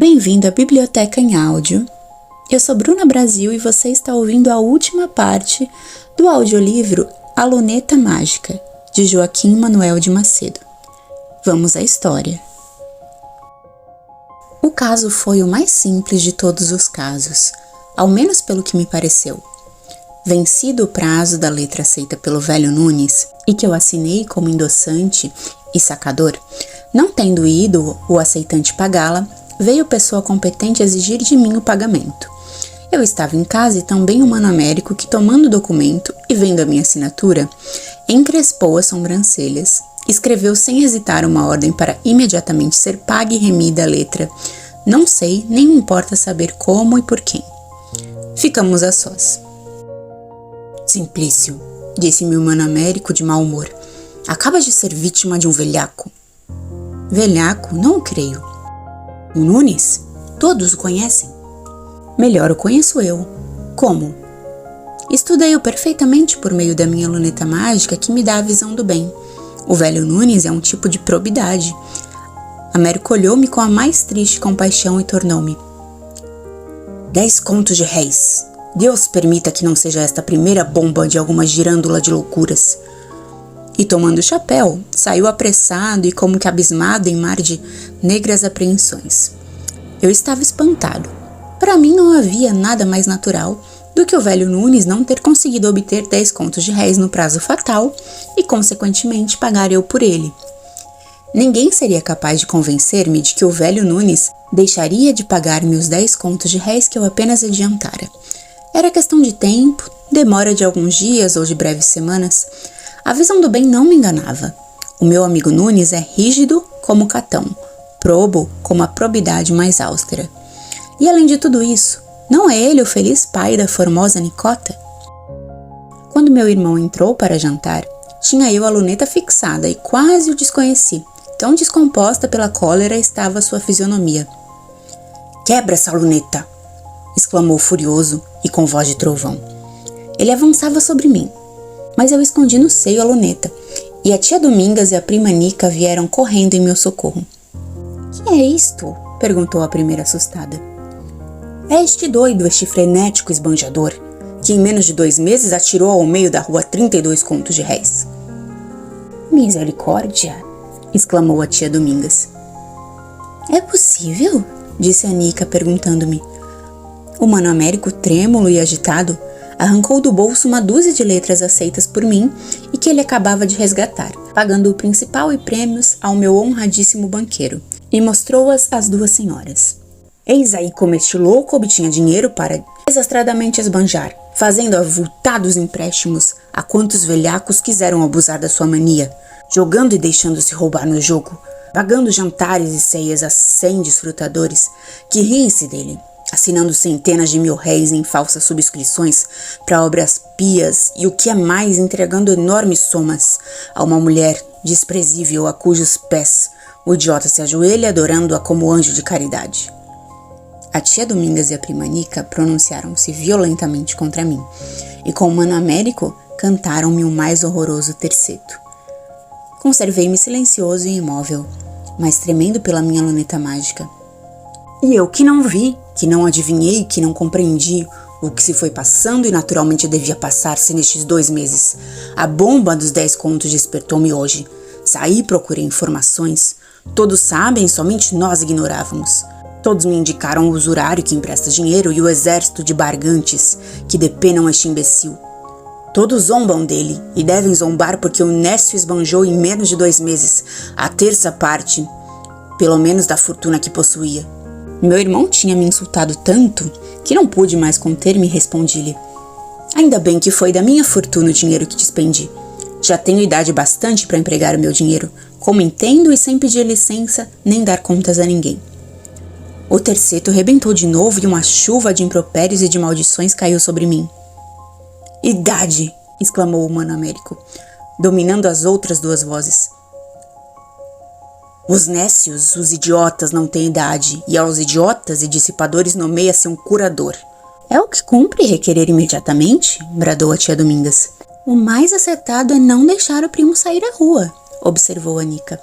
Bem-vindo à Biblioteca em Áudio. Eu sou Bruna Brasil e você está ouvindo a última parte do audiolivro A Luneta Mágica, de Joaquim Manuel de Macedo. Vamos à história. O caso foi o mais simples de todos os casos, ao menos pelo que me pareceu. Vencido o prazo da letra aceita pelo velho Nunes e que eu assinei como endossante e sacador, não tendo ido o aceitante pagá-la, veio pessoa competente exigir de mim o pagamento. Eu estava em casa e também o Mano Américo que, tomando o documento e vendo a minha assinatura, encrespou as sobrancelhas, escreveu sem hesitar uma ordem para imediatamente ser paga e remida a letra. Não sei, nem me importa saber como e por quem. Ficamos a sós. Simplício, disse-me o Mano Américo de mau humor, acabas de ser vítima de um velhaco. Velhaco? Não o creio. O Nunes? Todos o conhecem? Melhor o conheço eu. Como? Estudei-o perfeitamente por meio da minha luneta mágica que me dá a visão do bem. O velho Nunes é um tipo de probidade. Américo olhou-me com a mais triste compaixão e tornou-me. 10 contos de réis. Deus permita que não seja esta a primeira bomba de alguma girândula de loucuras. E tomando o chapéu, saiu apressado e como que abismado em mar de negras apreensões. Eu estava espantado. Para mim não havia nada mais natural do que o velho Nunes não ter conseguido obter 10 contos de réis no prazo fatal e, consequentemente, pagar eu por ele. Ninguém seria capaz de convencer-me de que o velho Nunes deixaria de pagar-me os 10 contos de réis que eu apenas adiantara. Era questão de tempo, demora de alguns dias ou de breves semanas. A visão do bem não me enganava. O meu amigo Nunes é rígido como Catão, probo como a probidade mais austera. E além de tudo isso, não é ele o feliz pai da formosa Nicota? Quando meu irmão entrou para jantar, tinha eu a luneta fixada e quase o desconheci. Tão descomposta pela cólera estava sua fisionomia. Quebra essa luneta! Exclamou furioso e com voz de trovão. Ele avançava sobre mim, mas eu escondi no seio a luneta, e a tia Domingas e a prima Nica vieram correndo em meu socorro. Que é isto? Perguntou a primeira assustada. É este doido, este frenético esbanjador, que em menos de 2 meses atirou ao meio da rua 32 contos de réis. Misericórdia! Exclamou a tia Domingas. É possível? Disse a Nica perguntando-me. O Mano Américo, trêmulo e agitado, arrancou do bolso uma dúzia de letras aceitas por mim e que ele acabava de resgatar, pagando o principal e prêmios ao meu honradíssimo banqueiro, e mostrou-as às 2 senhoras. Eis aí como este louco obtinha dinheiro para desastradamente esbanjar, fazendo avultados empréstimos a quantos velhacos quiseram abusar da sua mania, jogando e deixando-se roubar no jogo, pagando jantares e ceias a 100 desfrutadores que riem-se dele, assinando centenas de mil réis em falsas subscrições para obras pias e o que é mais, entregando enormes somas a uma mulher desprezível a cujos pés o idiota se ajoelha adorando-a como anjo de caridade. A tia Domingas e a prima Nica pronunciaram-se violentamente contra mim e com o Mano Américo cantaram-me o mais horroroso terceto. Conservei-me silencioso e imóvel, mas tremendo pela minha luneta mágica. E eu que não vi, que não adivinhei, que não compreendi o que se foi passando e naturalmente devia passar-se nestes 2 meses. A bomba dos 10 contos despertou-me hoje. Saí, procurei informações. Todos sabem, somente nós ignorávamos. Todos me indicaram o usurário que empresta dinheiro e o exército de bargantes que depenam este imbecil. Todos zombam dele e devem zombar porque o Nécio esbanjou em menos de 2 meses a 1/3 parte, pelo menos da fortuna que possuía. Meu irmão tinha me insultado tanto que não pude mais conter-me e respondi-lhe. Ainda bem que foi da minha fortuna o dinheiro que despendi. Já tenho idade bastante para empregar o meu dinheiro, como entendo e sem pedir licença nem dar contas a ninguém. O terceto rebentou de novo e uma chuva de impropérios e de maldições caiu sobre mim. Idade! Exclamou o Mano Américo, dominando as outras 2 vozes. Os nécios, os idiotas não têm idade, e aos idiotas e dissipadores nomeia-se um curador. É o que cumpre requerer imediatamente? Bradou a tia Domingas. O mais acertado é não deixar o primo sair à rua, observou a Nica.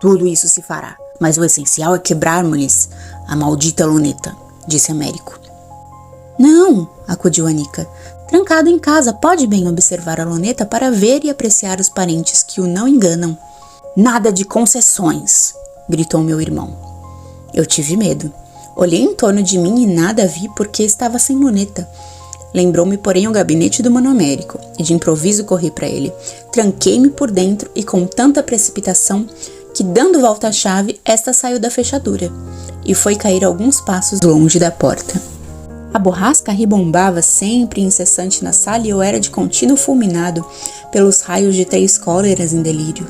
Tudo isso se fará. Mas o essencial é quebrarmos-lhes a maldita luneta, disse Américo. Não, acudiu Anica. Trancado em casa, pode bem observar a luneta para ver e apreciar os parentes que o não enganam. Nada de concessões, gritou meu irmão. Eu tive medo. Olhei em torno de mim e nada vi porque estava sem luneta. Lembrou-me, porém, o gabinete do Mano Américo, e de improviso corri para ele. Tranquei-me por dentro e com tanta precipitação que, dando volta à chave, esta saiu da fechadura e foi cair alguns passos longe da porta. A borrasca ribombava sempre incessante na sala e eu era de contínuo fulminado pelos raios de 3 cóleras em delírio.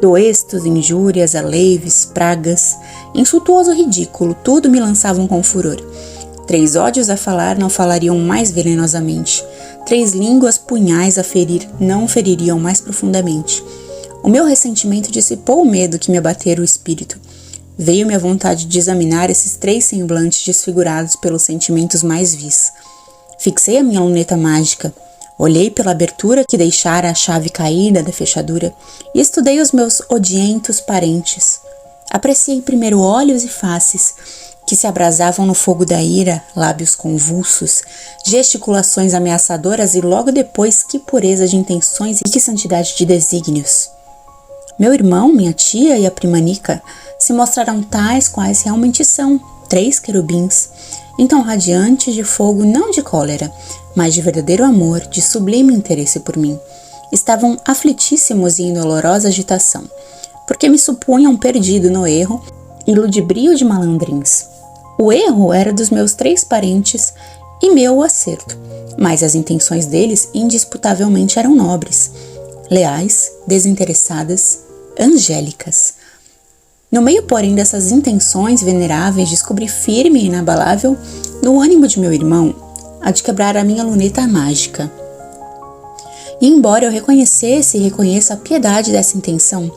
Doestos, injúrias, aleives, pragas, insultuoso ridículo, tudo me lançavam com furor. 3 ódios a falar não falariam mais venenosamente. 3 línguas punhais a ferir não feririam mais profundamente. O meu ressentimento dissipou o medo que me abatera o espírito. Veio-me a vontade de examinar esses 3 semblantes desfigurados pelos sentimentos mais vis. Fixei a minha luneta mágica, olhei pela abertura que deixara a chave caída da fechadura e estudei os meus odientos parentes. Apreciei primeiro olhos e faces, que se abrasavam no fogo da ira, lábios convulsos, gesticulações ameaçadoras e logo depois que pureza de intenções e que santidade de desígnios. Meu irmão, minha tia e a prima Nica se mostraram tais quais realmente são, 3 querubins, então radiantes de fogo não de cólera, mas de verdadeiro amor, de sublime interesse por mim. Estavam aflitíssimos e em dolorosa agitação, porque me supunham perdido no erro e ludibrio de malandrins. O erro era dos meus 3 parentes e meu o acerto, mas as intenções deles indisputavelmente eram nobres, leais, desinteressadas, angélicas. No meio, porém, dessas intenções veneráveis, descobri firme e inabalável, no ânimo de meu irmão, a de quebrar a minha luneta mágica. E embora eu reconhecesse e reconheça a piedade dessa intenção,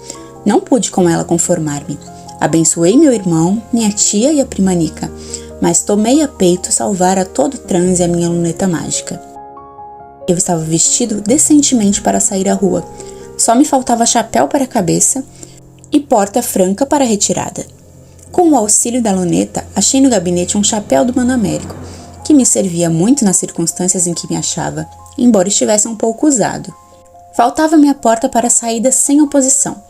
não pude com ela conformar-me. Abençoei meu irmão, minha tia e a prima Nica, mas tomei a peito salvar a todo transe a minha luneta mágica. Eu estava vestido decentemente para sair à rua, só me faltava chapéu para a cabeça e porta franca para a retirada. Com o auxílio da luneta, achei no gabinete um chapéu do Mano Américo, que me servia muito nas circunstâncias em que me achava, embora estivesse um pouco usado. Faltava-me a porta para a saída sem oposição,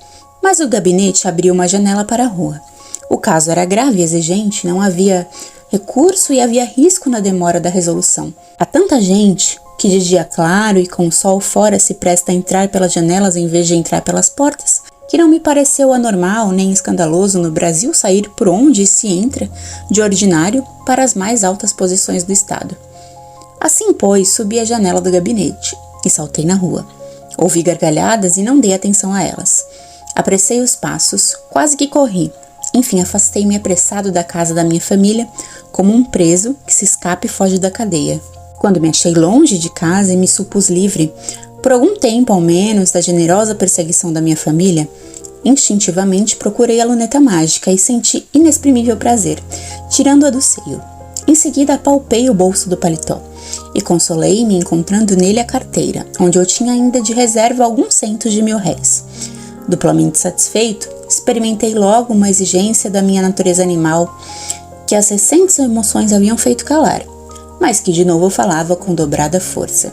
mas o gabinete abria uma janela para a rua. O caso era grave e exigente, não havia recurso e havia risco na demora da resolução. Há tanta gente que de dia claro e com o sol fora se presta a entrar pelas janelas em vez de entrar pelas portas, que não me pareceu anormal nem escandaloso no Brasil sair por onde se entra, de ordinário, para as mais altas posições do Estado. Assim, pois, subi a janela do gabinete e saltei na rua. Ouvi gargalhadas e não dei atenção a elas. Apressei os passos, quase que corri. Enfim, afastei-me apressado da casa da minha família, como um preso que se escapa e foge da cadeia. Quando me achei longe de casa e me supus livre, por algum tempo ao menos, da generosa perseguição da minha família, instintivamente procurei a luneta mágica e senti inexprimível prazer, tirando-a do seio. Em seguida apalpei o bolso do paletó e consolei-me encontrando nele a carteira, onde eu tinha ainda de reserva alguns centos de mil-réis. Duplamente satisfeito, experimentei logo uma exigência da minha natureza animal que as recentes emoções haviam feito calar, mas que de novo falava com dobrada força.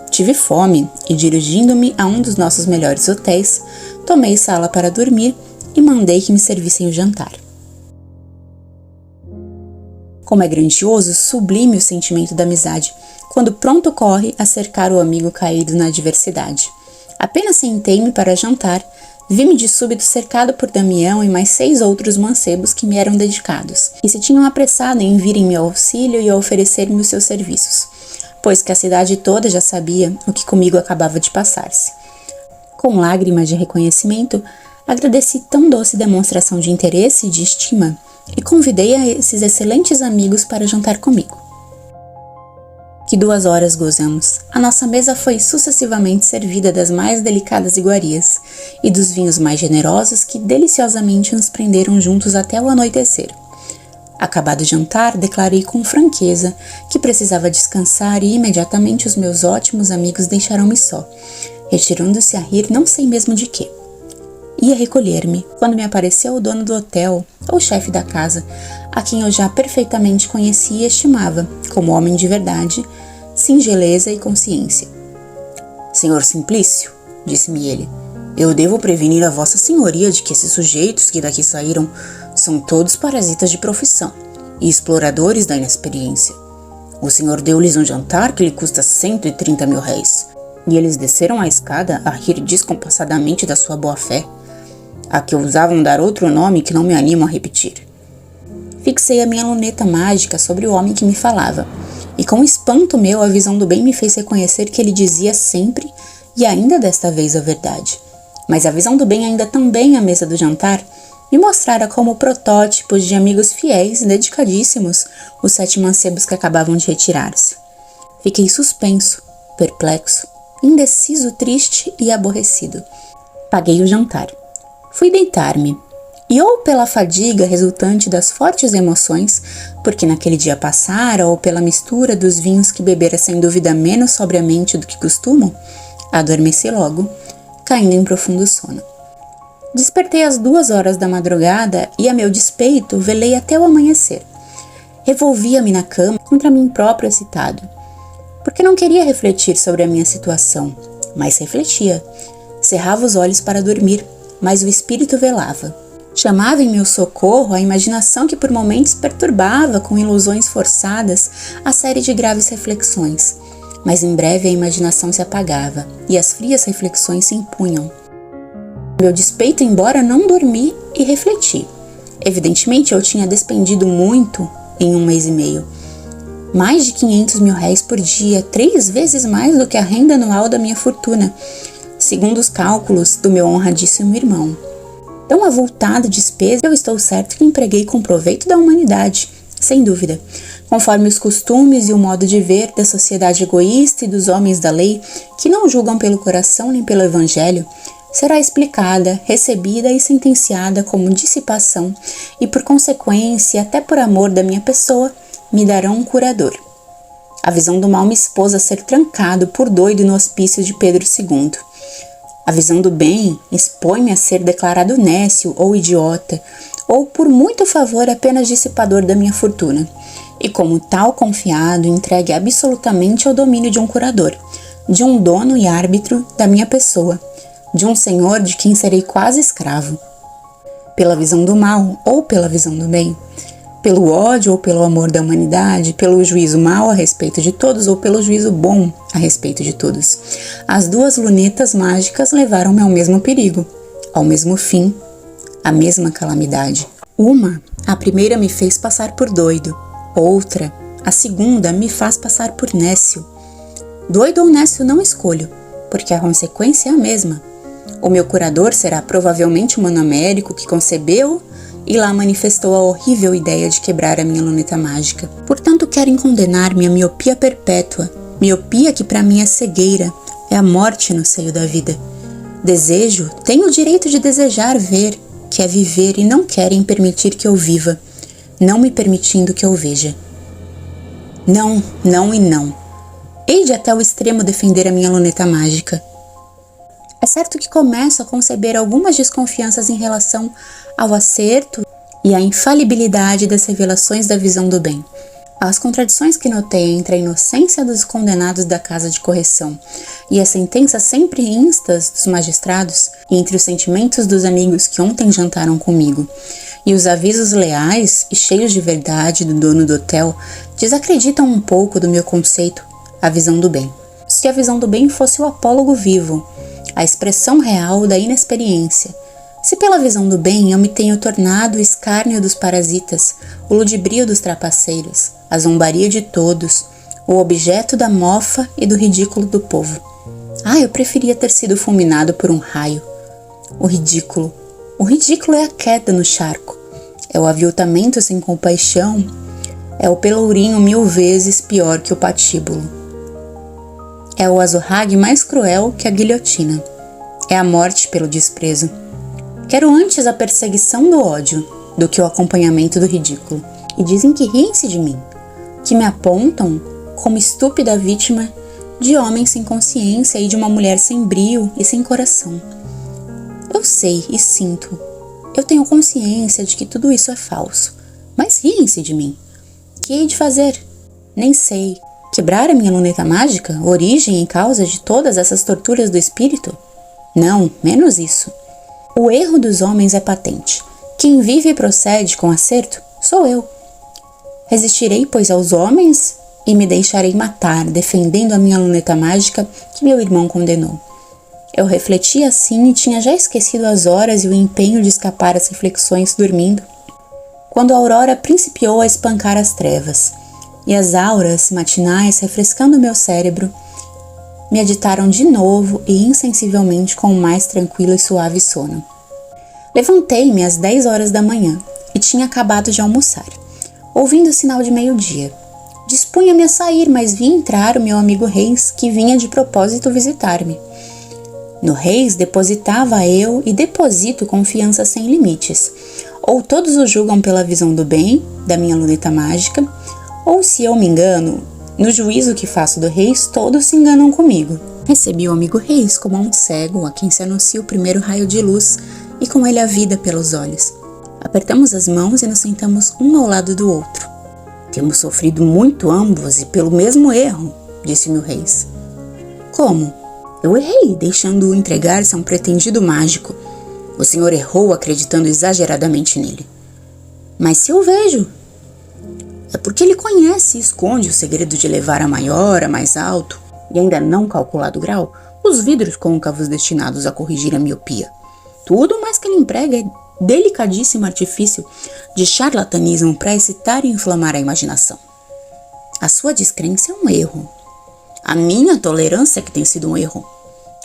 Tive fome e, dirigindo-me a um dos nossos melhores hotéis, tomei sala para dormir e mandei que me servissem o jantar. Como é grandioso, sublime o sentimento da amizade, quando pronto corre a cercar o amigo caído na adversidade. Apenas sentei-me para jantar, vi-me de súbito cercado por Damião e mais 6 outros mancebos que me eram dedicados, e se tinham apressado em vir em meu auxílio e a oferecer-me os seus serviços, pois que a cidade toda já sabia o que comigo acabava de passar-se. Com lágrimas de reconhecimento, agradeci tão doce demonstração de interesse e de estima, e convidei a esses excelentes amigos para jantar comigo. Que 2 horas gozamos. A nossa mesa foi sucessivamente servida das mais delicadas iguarias e dos vinhos mais generosos que deliciosamente nos prenderam juntos até o anoitecer. Acabado o jantar, declarei com franqueza que precisava descansar e imediatamente os meus ótimos amigos deixaram-me só, retirando-se a rir não sei mesmo de quê. Ia recolher-me, quando me apareceu o dono do hotel, ou chefe da casa, a quem eu já perfeitamente conhecia e estimava, como homem de verdade, singeleza e consciência. Senhor Simplício, disse-me ele, eu devo prevenir a vossa senhoria de que esses sujeitos que daqui saíram são todos parasitas de profissão e exploradores da inexperiência. O senhor deu-lhes um jantar que lhe custa 130 mil réis, e eles desceram a escada a rir descompassadamente da sua boa-fé, a que ousavam dar outro nome que não me animo a repetir. Fixei a minha luneta mágica sobre o homem que me falava, e com espanto meu a visão do bem me fez reconhecer que ele dizia sempre e ainda desta vez a verdade. Mas a visão do bem ainda também à mesa do jantar me mostrara como protótipos de amigos fiéis e dedicadíssimos os 7 mancebos que acabavam de retirar-se. Fiquei suspenso, perplexo, indeciso, triste e aborrecido. Paguei o jantar. Fui deitar-me, e ou pela fadiga resultante das fortes emoções, porque naquele dia passara, ou pela mistura dos vinhos que bebera sem dúvida menos sobriamente do que costumo, adormeci logo, caindo em profundo sono. Despertei às 2 horas da madrugada e, a meu despeito, velei até o amanhecer. Revolvia-me na cama contra mim próprio excitado, porque não queria refletir sobre a minha situação, mas refletia. Cerrava os olhos para dormir, mas o espírito velava. Chamava em meu socorro a imaginação que por momentos perturbava com ilusões forçadas a série de graves reflexões, mas em breve a imaginação se apagava e as frias reflexões se impunham. Meu despeito, embora não dormi e refleti. Evidentemente eu tinha despendido muito em 1 mês e meio. Mais de 500 mil réis por dia, 3 vezes mais do que a renda anual da minha fortuna, segundo os cálculos do meu honradíssimo irmão. Tão avultada despesa, eu estou certo que empreguei com proveito da humanidade, sem dúvida, conforme os costumes e o modo de ver da sociedade egoísta e dos homens da lei, que não julgam pelo coração nem pelo evangelho, será explicada, recebida e sentenciada como dissipação e, por consequência, até por amor da minha pessoa, me darão um curador. A visão do mal me expôs a ser trancado por doido no hospício de Pedro II. A visão do bem expõe-me a ser declarado nécio ou idiota, ou por muito favor apenas dissipador da minha fortuna, e como tal confiado, entregue absolutamente ao domínio de um curador, de um dono e árbitro da minha pessoa, de um senhor de quem serei quase escravo. Pela visão do mal ou pela visão do bem, pelo ódio ou pelo amor da humanidade, pelo juízo mau a respeito de todos ou pelo juízo bom a respeito de todos. As 2 lunetas mágicas levaram-me ao mesmo perigo, ao mesmo fim, à mesma calamidade. Uma, a primeira, me fez passar por doido. Outra, a segunda, me faz passar por nécio. Doido ou nécio não escolho, porque a consequência é a mesma. O meu curador será provavelmente um mano américo que concebeu e lá manifestou a horrível ideia de quebrar a minha luneta mágica. Portanto, querem condenar-me à miopia perpétua, miopia que para mim é cegueira, é a morte no seio da vida. Desejo, tenho o direito de desejar ver, que é viver, e não querem permitir que eu viva, não me permitindo que eu veja. Não, não e não. Hei de até o extremo defender a minha luneta mágica. É certo que começo a conceber algumas desconfianças em relação ao acerto e à infalibilidade das revelações da visão do bem. As contradições que notei entre a inocência dos condenados da casa de correção e as sentenças sempre instas dos magistrados, e entre os sentimentos dos amigos que ontem jantaram comigo, e os avisos leais e cheios de verdade do dono do hotel, desacreditam um pouco do meu conceito, a visão do bem. Se a visão do bem fosse o apólogo vivo, a expressão real da inexperiência. Se pela visão do bem eu me tenho tornado o escárnio dos parasitas, o ludibrio dos trapaceiros, a zombaria de todos, o objeto da mofa e do ridículo do povo. Eu preferia ter sido fulminado por um raio. O ridículo é a queda no charco, é o aviltamento sem compaixão, é o pelourinho 1000 vezes pior que o patíbulo. É o azorrague mais cruel que a guilhotina. É a morte pelo desprezo. Quero antes a perseguição do ódio do que o acompanhamento do ridículo. E dizem que riem-se de mim, que me apontam como estúpida vítima de homem sem consciência e de uma mulher sem brio e sem coração. Eu sei e sinto. Eu tenho consciência de que tudo isso é falso. Mas riem-se de mim. Que hei de fazer? Nem sei. Quebrar a minha luneta mágica? Origem e causa de todas essas torturas do espírito? Não, menos isso. O erro dos homens é patente. Quem vive e procede com acerto sou eu. Resistirei, pois, aos homens e me deixarei matar, defendendo a minha luneta mágica que meu irmão condenou. Eu refleti assim e tinha já esquecido as horas e o empenho de escapar às reflexões dormindo, quando a aurora principiou a espancar as trevas, e as auras matinais, refrescando meu cérebro, me agitaram de novo e insensivelmente com um mais tranquilo e suave sono. Levantei-me às 10 horas da manhã e tinha acabado de almoçar, ouvindo o sinal de meio-dia. Dispunha-me a sair, mas vi entrar o meu amigo Reis, que vinha de propósito visitar-me. No Reis depositava eu e deposito confiança sem limites. Ou todos o julgam pela visão do bem, da minha luneta mágica, ou se eu me engano, no juízo que faço do Reis, todos se enganam comigo. Recebi o amigo Reis como um cego a quem se anuncia o primeiro raio de luz e com ele a vida pelos olhos. Apertamos as mãos e nos sentamos um ao lado do outro. Temos sofrido muito ambos e pelo mesmo erro, disse-me o Reis. Como? Eu errei, deixando-o entregar-se a um pretendido mágico. O senhor errou acreditando exageradamente nele. Mas se eu vejo... É porque ele conhece e esconde o segredo de levar a maior, a mais alto, e ainda não calculado grau, os vidros côncavos destinados a corrigir a miopia. Tudo mais que ele emprega é delicadíssimo artifício de charlatanismo para excitar e inflamar a imaginação. A sua descrença é um erro. A minha tolerância é que tem sido um erro.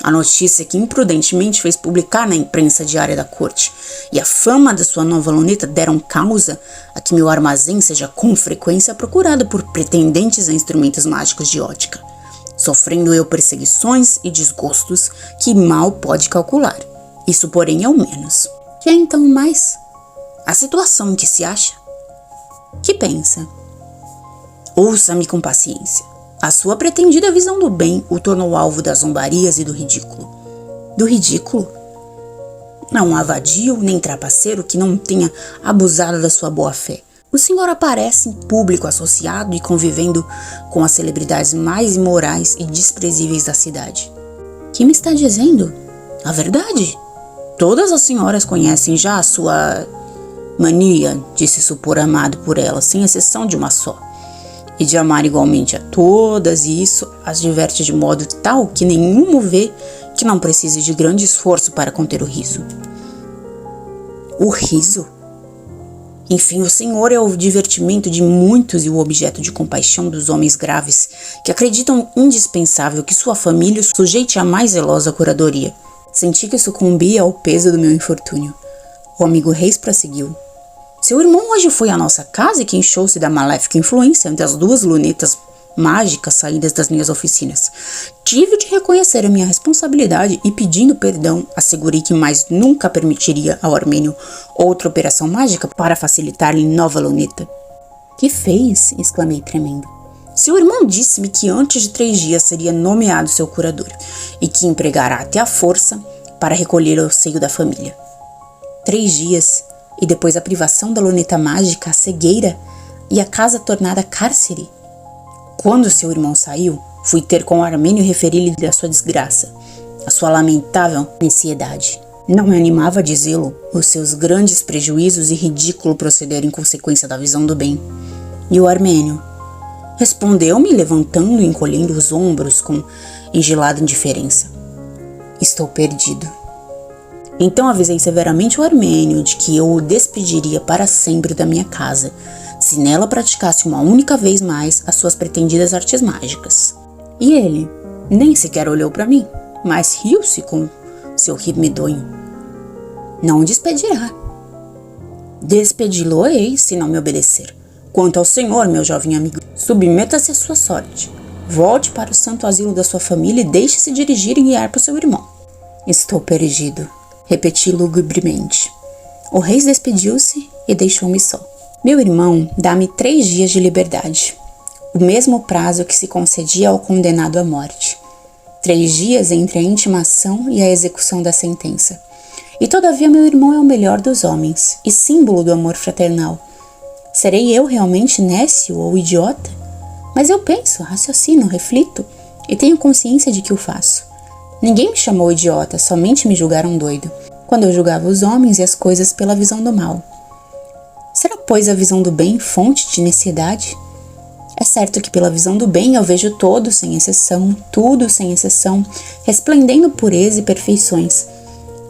A notícia que imprudentemente fez publicar na imprensa diária da corte e a fama da sua nova luneta deram causa a que meu armazém seja com frequência procurado por pretendentes a instrumentos mágicos de ótica, sofrendo eu perseguições e desgostos que mal pode calcular. Isso, porém, é o menos. Que é então mais? A situação em que se acha? Que pensa? Ouça-me com paciência. A sua pretendida visão do bem o tornou alvo das zombarias e do ridículo. Do ridículo? Não há vadio nem trapaceiro que não tenha abusado da sua boa-fé. O senhor aparece em público associado e convivendo com as celebridades mais imorais e desprezíveis da cidade. Que me está dizendo? A verdade? Todas as senhoras conhecem já a sua mania de se supor amado por elas, sem exceção de uma só. E de amar igualmente a todas, e isso as diverte de modo tal que nenhuma vê que não precise de grande esforço para conter o riso. O riso? Enfim, o senhor é o divertimento de muitos e o objeto de compaixão dos homens graves, que acreditam indispensável que sua família o sujeite à mais zelosa curadoria. Senti que sucumbia ao peso do meu infortúnio. O amigo Reis prosseguiu. Seu irmão hoje foi à nossa casa e queixou-se da maléfica influência entre as duas lunetas mágicas saídas das minhas oficinas. Tive de reconhecer a minha responsabilidade e, pedindo perdão, assegurei que mais nunca permitiria ao Armênio outra operação mágica para facilitar-lhe nova luneta. Que fez? Exclamei tremendo. Seu irmão disse-me que antes de 3 dias seria nomeado seu curador e que empregará até a força para recolher ao seio da família. 3 dias... E depois a privação da luneta mágica, a cegueira e a casa tornada cárcere. Quando seu irmão saiu, fui ter com o Armênio e referi-lhe da sua desgraça, a sua lamentável ansiedade. Não me animava a dizê-lo, os seus grandes prejuízos e ridículo proceder em consequência da visão do bem. E o Armênio? Respondeu-me levantando e encolhendo os ombros com engelada indiferença. Estou perdido. Então avisei severamente o Armênio de que eu o despediria para sempre da minha casa, se nela praticasse uma única vez mais as suas pretendidas artes mágicas. E ele nem sequer olhou para mim, mas riu-se com seu rir medonho. Não o despedirá. Despedi-lo-ei se não me obedecer. Quanto ao senhor, meu jovem amigo, submeta-se à sua sorte. Volte para o santo asilo da sua família e deixe-se dirigir e guiar por seu irmão. Estou perdido. Repeti lugubremente. O Reis despediu-se e deixou-me só. Meu irmão dá-me 3 dias de liberdade, o mesmo prazo que se concedia ao condenado à morte. 3 dias entre a intimação e a execução da sentença. E todavia meu irmão é o melhor dos homens e símbolo do amor fraternal. Serei eu realmente nécio ou idiota? Mas eu penso, raciocino, reflito e tenho consciência de que o faço. Ninguém me chamou idiota, somente me julgaram doido, quando eu julgava os homens e as coisas pela visão do mal. Será, pois, a visão do bem fonte de necessidade? É certo que pela visão do bem eu vejo todos sem exceção, tudo sem exceção, resplendendo pureza e perfeições.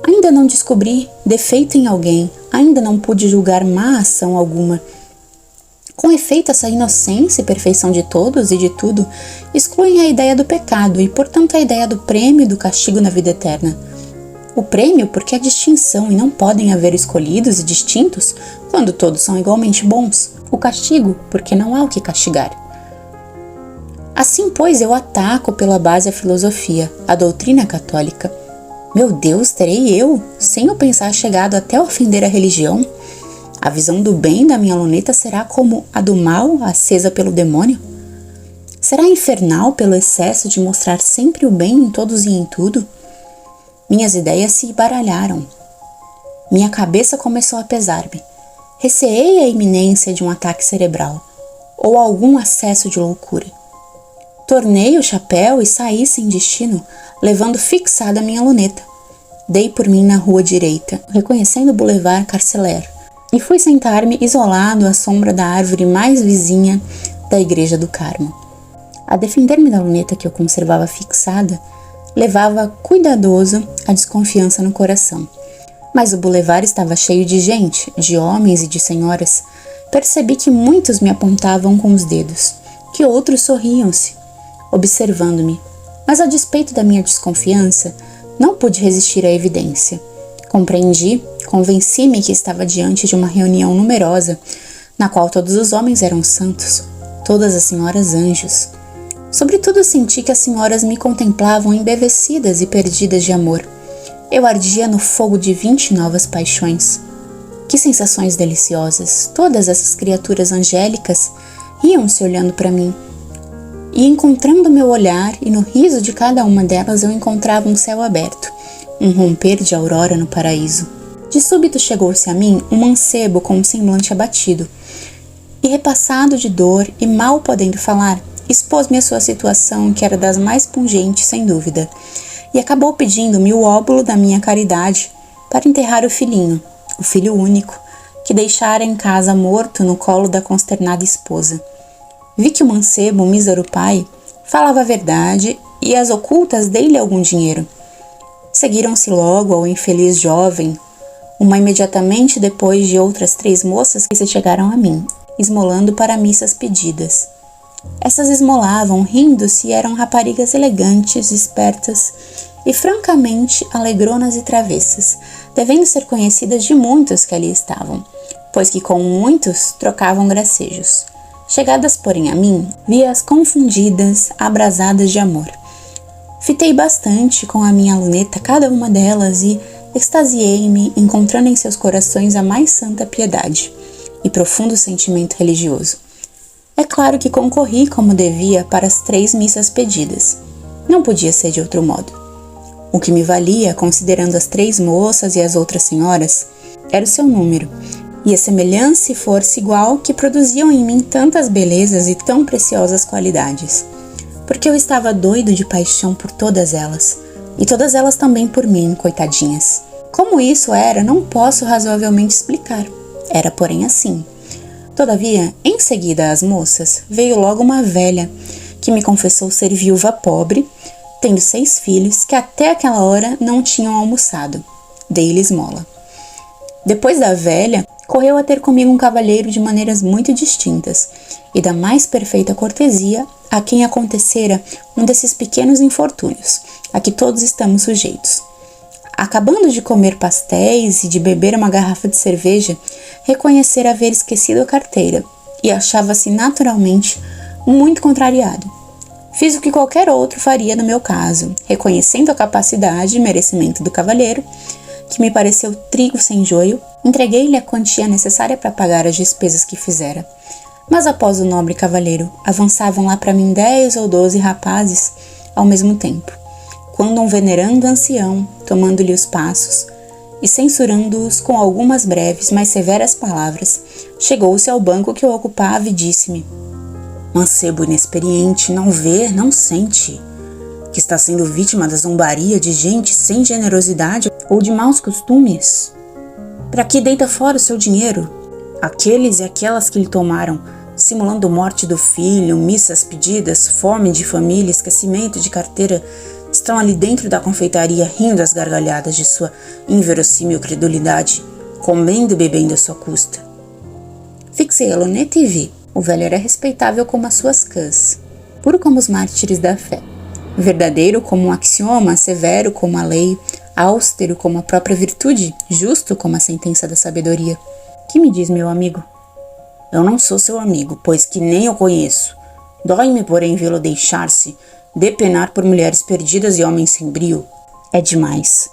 Ainda não descobri defeito em alguém, ainda não pude julgar má ação alguma. Com efeito, essa inocência e perfeição de todos e de tudo excluem a ideia do pecado e, portanto, a ideia do prêmio e do castigo na vida eterna. O prêmio porque há distinção e não podem haver escolhidos e distintos quando todos são igualmente bons. O castigo porque não há o que castigar. Assim, pois, eu ataco pela base a filosofia, a doutrina católica. Meu Deus, terei eu, sem eu pensar chegado até ofender a religião? A visão do bem da minha luneta será como a do mal acesa pelo demônio? Será infernal pelo excesso de mostrar sempre o bem em todos e em tudo? Minhas ideias se baralharam. Minha cabeça começou a pesar-me. Receei a iminência de um ataque cerebral ou algum acesso de loucura. Tornei o chapéu e saí sem destino, levando fixada a minha luneta. Dei por mim na rua direita, reconhecendo o Boulevard Carceller, e fui sentar-me isolado à sombra da árvore mais vizinha da Igreja do Carmo. A defender-me da luneta que eu conservava fixada, levava cuidadoso a desconfiança no coração. Mas o boulevard estava cheio de gente, de homens e de senhoras. Percebi que muitos me apontavam com os dedos, que outros sorriam-se, observando-me. Mas a despeito da minha desconfiança, não pude resistir à evidência. Compreendi, convenci-me que estava diante de uma reunião numerosa, na qual todos os homens eram santos, todas as senhoras anjos. Sobretudo senti que as senhoras me contemplavam embevecidas e perdidas de amor. Eu ardia no fogo de 20 novas paixões. Que sensações deliciosas! Todas essas criaturas angélicas riam-se olhando para mim. E encontrando meu olhar, e no riso de cada uma delas eu encontrava um céu aberto, um romper de aurora no paraíso. De súbito chegou-se a mim um mancebo com um semblante abatido, e repassado de dor e mal podendo falar, expôs-me a sua situação, que era das mais pungentes sem dúvida, e acabou pedindo-me o óbolo da minha caridade para enterrar o filhinho, o filho único, que deixara em casa morto no colo da consternada esposa. Vi que o mancebo, o mísero pai, falava a verdade e às ocultas dei-lhe algum dinheiro. Seguiram-se logo ao infeliz jovem, uma imediatamente depois de outras 3 moças que se chegaram a mim, esmolando para missas pedidas. Essas esmolavam, rindo-se, e eram raparigas elegantes, espertas e francamente alegronas e travessas, devendo ser conhecidas de muitos que ali estavam, pois que com muitos trocavam gracejos. Chegadas, porém, a mim, vi-as confundidas, abrasadas de amor. Fitei bastante com a minha luneta cada uma delas e extasiei-me, encontrando em seus corações a mais santa piedade e profundo sentimento religioso. É claro que concorri como devia para as 3 missas pedidas. Não podia ser de outro modo. O que me valia, considerando as 3 moças e as outras senhoras, era o seu número, e a semelhança e força igual que produziam em mim tantas belezas e tão preciosas qualidades. Porque eu estava doido de paixão por todas elas, e todas elas também por mim, coitadinhas. Como isso era, não posso razoavelmente explicar. Era, porém, assim. Todavia, em seguida às moças, veio logo uma velha, que me confessou ser viúva pobre, tendo 6 filhos, que até aquela hora não tinham almoçado. Dei-lhe esmola. Depois da velha, correu a ter comigo um cavalheiro de maneiras muito distintas, e da mais perfeita cortesia, a quem acontecera um desses pequenos infortúnios, a que todos estamos sujeitos. Acabando de comer pastéis e de beber uma garrafa de cerveja, reconhecera haver esquecido a carteira, e achava-se naturalmente muito contrariado. Fiz o que qualquer outro faria no meu caso, reconhecendo a capacidade e merecimento do cavalheiro, que me pareceu trigo sem joio, entreguei-lhe a quantia necessária para pagar as despesas que fizera. Mas após o nobre cavalheiro, avançavam lá para mim 10 ou 12 rapazes ao mesmo tempo, quando um venerando ancião, tomando-lhe os passos, e, censurando-os com algumas breves, mas severas palavras, chegou-se ao banco que eu ocupava e disse-me: mancebo inexperiente, não vê, não sente que está sendo vítima da zombaria de gente sem generosidade ou de maus costumes? Para que deita fora o seu dinheiro? Aqueles e aquelas que lhe tomaram, simulando morte do filho, missas pedidas, fome de família, esquecimento de carteira, estão ali dentro da confeitaria rindo às gargalhadas de sua inverossímil credulidade, comendo e bebendo à sua custa. Fixei a luneta e vi. O velho era respeitável como as suas cãs, puro como os mártires da fé, verdadeiro como um axioma, severo como a lei, austero como a própria virtude, justo como a sentença da sabedoria. Que me diz, meu amigo? Eu não sou seu amigo, pois que nem eu conheço. Dói-me, porém, vê-lo deixar-se depenar por mulheres perdidas e homens sem brio. É demais.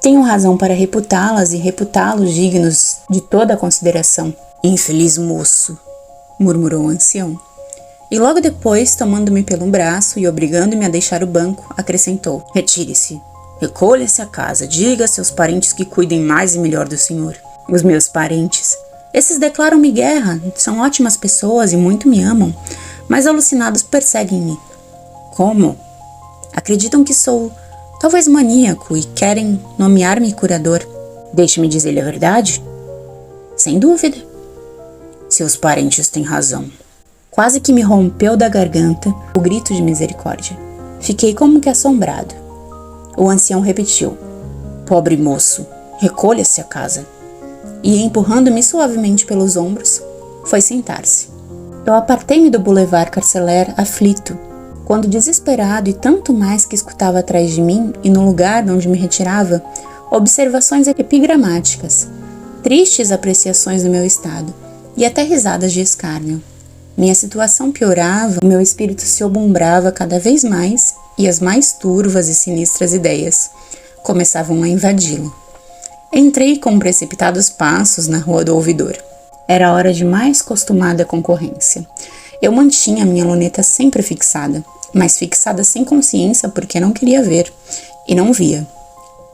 Tenho razão para reputá-las e reputá-los dignos de toda a consideração. Infeliz moço, murmurou o ancião. E logo depois, tomando-me pelo braço e obrigando-me a deixar o banco, acrescentou: retire-se, recolha-se a casa, diga a seus parentes que cuidem mais e melhor do senhor. Os meus parentes? Esses declaram-me guerra, são ótimas pessoas e muito me amam, mas alucinados perseguem-me. Como? Acreditam que sou talvez maníaco e querem nomear-me curador. Deixe-me dizer-lhe a verdade? Sem dúvida. Seus parentes têm razão. Quase que me rompeu da garganta o grito de misericórdia. Fiquei como que assombrado. O ancião repetiu: pobre moço, recolha-se a casa. E, empurrando-me suavemente pelos ombros, foi sentar-se. Eu apartei-me do Boulevard Carceller aflito, quando desesperado e tanto mais que escutava atrás de mim e no lugar de onde me retirava, observações epigramáticas, tristes apreciações do meu estado e até risadas de escárnio. Minha situação piorava, meu espírito se obumbrava cada vez mais e as mais turvas e sinistras ideias começavam a invadi-lo. Entrei com precipitados passos na Rua do Ouvidor. Era a hora de mais costumada concorrência. Eu mantinha minha luneta sempre fixada, mas fixada sem consciência porque não queria ver, e não via.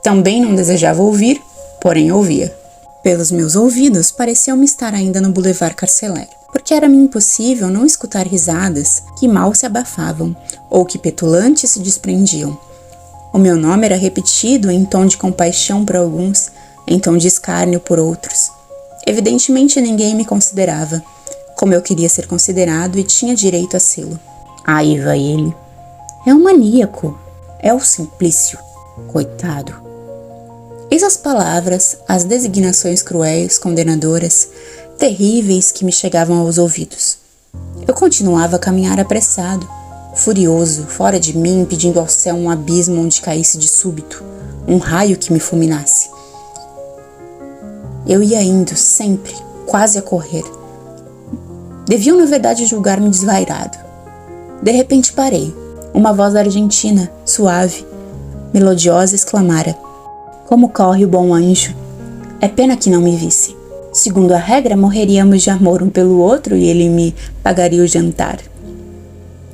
Também não desejava ouvir, porém ouvia. Pelos meus ouvidos, pareceu-me estar ainda no Boulevard Carceller, porque era-me impossível não escutar risadas que mal se abafavam, ou que petulantes se desprendiam. O meu nome era repetido em tom de compaixão por alguns, em tom de escárnio por outros. Evidentemente ninguém me considerava, como eu queria ser considerado e tinha direito a sê-lo. Aí vai ele. É um maníaco. É o Simplício. Coitado. Eis as palavras, as designações cruéis, condenadoras, terríveis que me chegavam aos ouvidos. Eu continuava a caminhar apressado, furioso, fora de mim, pedindo ao céu um abismo onde caísse de súbito, um raio que me fulminasse. Eu ia indo, sempre, quase a correr. Deviam, na verdade, julgar-me desvairado. De repente parei. Uma voz argentina, suave, melodiosa, exclamara: como corre o bom anjo! É pena que não me visse. Segundo a regra, morreríamos de amor um pelo outro e ele me pagaria o jantar.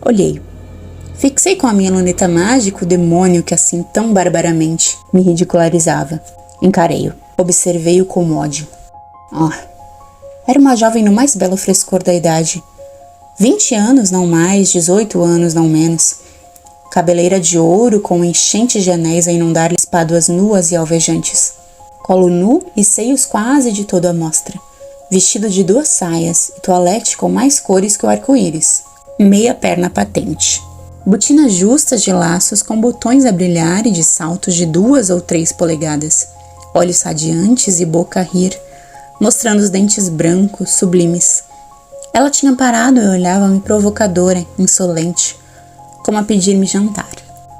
Olhei. Fixei com a minha luneta mágica o demônio que assim tão barbaramente me ridicularizava. Encarei-o. Observei-o com ódio. Era uma jovem no mais belo frescor da idade. 20 anos, não mais, 18 anos, não menos. Cabeleira de ouro com enchentes de anéis a inundar-lhe espáduas nuas e alvejantes. Colo nu e seios quase de toda a mostra. Vestido de 2 saias e toalete com mais cores que o arco-íris. Meia perna patente. Botinas justas de laços com botões a brilhar e de saltos de 2 ou 3 polegadas. Olhos radiantes e boca a rir, mostrando os dentes brancos, sublimes. Ela tinha parado e olhava-me provocadora, insolente, como a pedir-me jantar.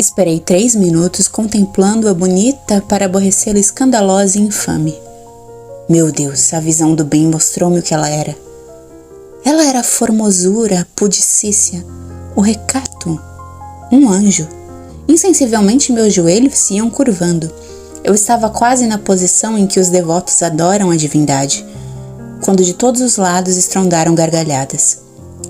Esperei 3 minutos contemplando-a bonita para aborrecê-la escandalosa e infame. Meu Deus, a visão do bem mostrou-me o que ela era. Ela era a formosura, a pudicícia, o recato, um anjo. Insensivelmente meus joelhos se iam curvando. Eu estava quase na posição em que os devotos adoram a divindade, quando de todos os lados estrondaram gargalhadas.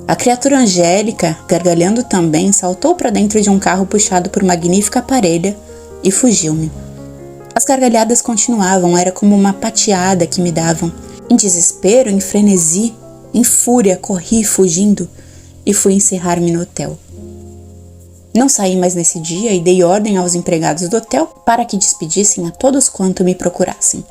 A criatura angélica, gargalhando também, saltou para dentro de um carro puxado por magnífica parelha e fugiu-me. As gargalhadas continuavam, era como uma pateada que me davam. Em desespero, em frenesi, em fúria, corri fugindo e fui encerrar-me no hotel. Não saí mais nesse dia e dei ordem aos empregados do hotel para que despedissem a todos quanto me procurassem,